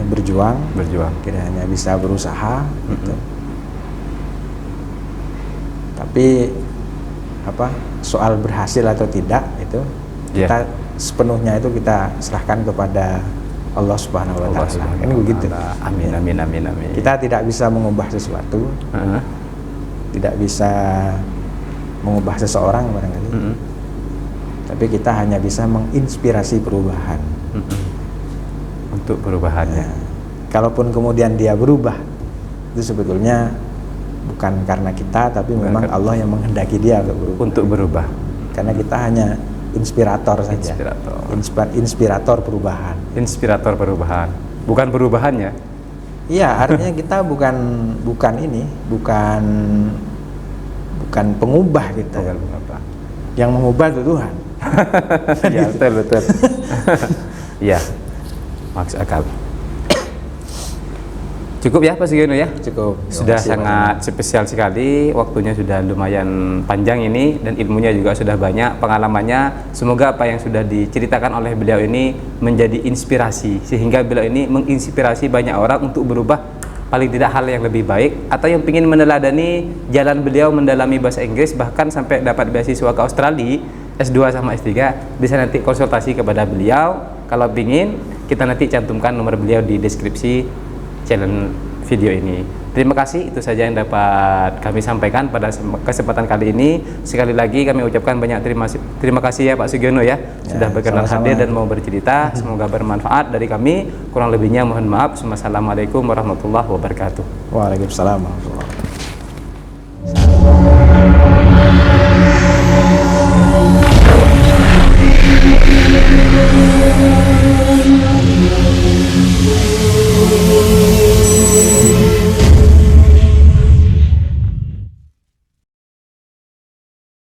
berjuang, kita hanya bisa berusaha gitu. Tapi soal berhasil atau tidak itu kita sepenuhnya itu kita serahkan kepada Allah Subhanahu wa taala. Ini begitu. Amin amin amin amin. Kita tidak bisa mengubah sesuatu. Tidak bisa mengubah seseorang barangkali. Tapi kita hanya bisa menginspirasi perubahan. Untuk perubahannya. Kalaupun kemudian dia berubah, itu sebetulnya bukan karena kita, tapi memang Allah yang menghendaki dia untuk berubah. Karena kita hanya inspirator saja. Inspirator perubahan. Inspirator perubahan. Bukan perubahannya. Iya, artinya kita bukan pengubah kita. Bukan pengubah. Yang mengubah itu Tuhan. Ya, betul. Iya. Maksud akal. Cukup ya Pak Sugiono ya? Cukup. Sudah sangat spesial sekali, waktunya sudah lumayan panjang ini dan ilmunya juga sudah banyak, pengalamannya. Semoga apa yang sudah diceritakan oleh beliau ini menjadi inspirasi, sehingga beliau ini menginspirasi banyak orang untuk berubah paling tidak hal yang lebih baik, atau yang ingin meneladani jalan beliau mendalami bahasa Inggris bahkan sampai dapat beasiswa ke Australia S2 sama S3, bisa nanti konsultasi kepada beliau. Kalau ingin, kita nanti cantumkan nomor beliau di deskripsi channel video ini. Terima kasih, itu saja yang dapat kami sampaikan pada kesempatan kali ini. Sekali lagi kami ucapkan banyak terima kasih ya Pak Sugiono ya, sudah berkenan hadir dan mau bercerita. Semoga bermanfaat dari kami. Kurang lebihnya mohon maaf. Assalamualaikum warahmatullahi wabarakatuh. Waalaikumsalam warahmatullahi wabarakatuh.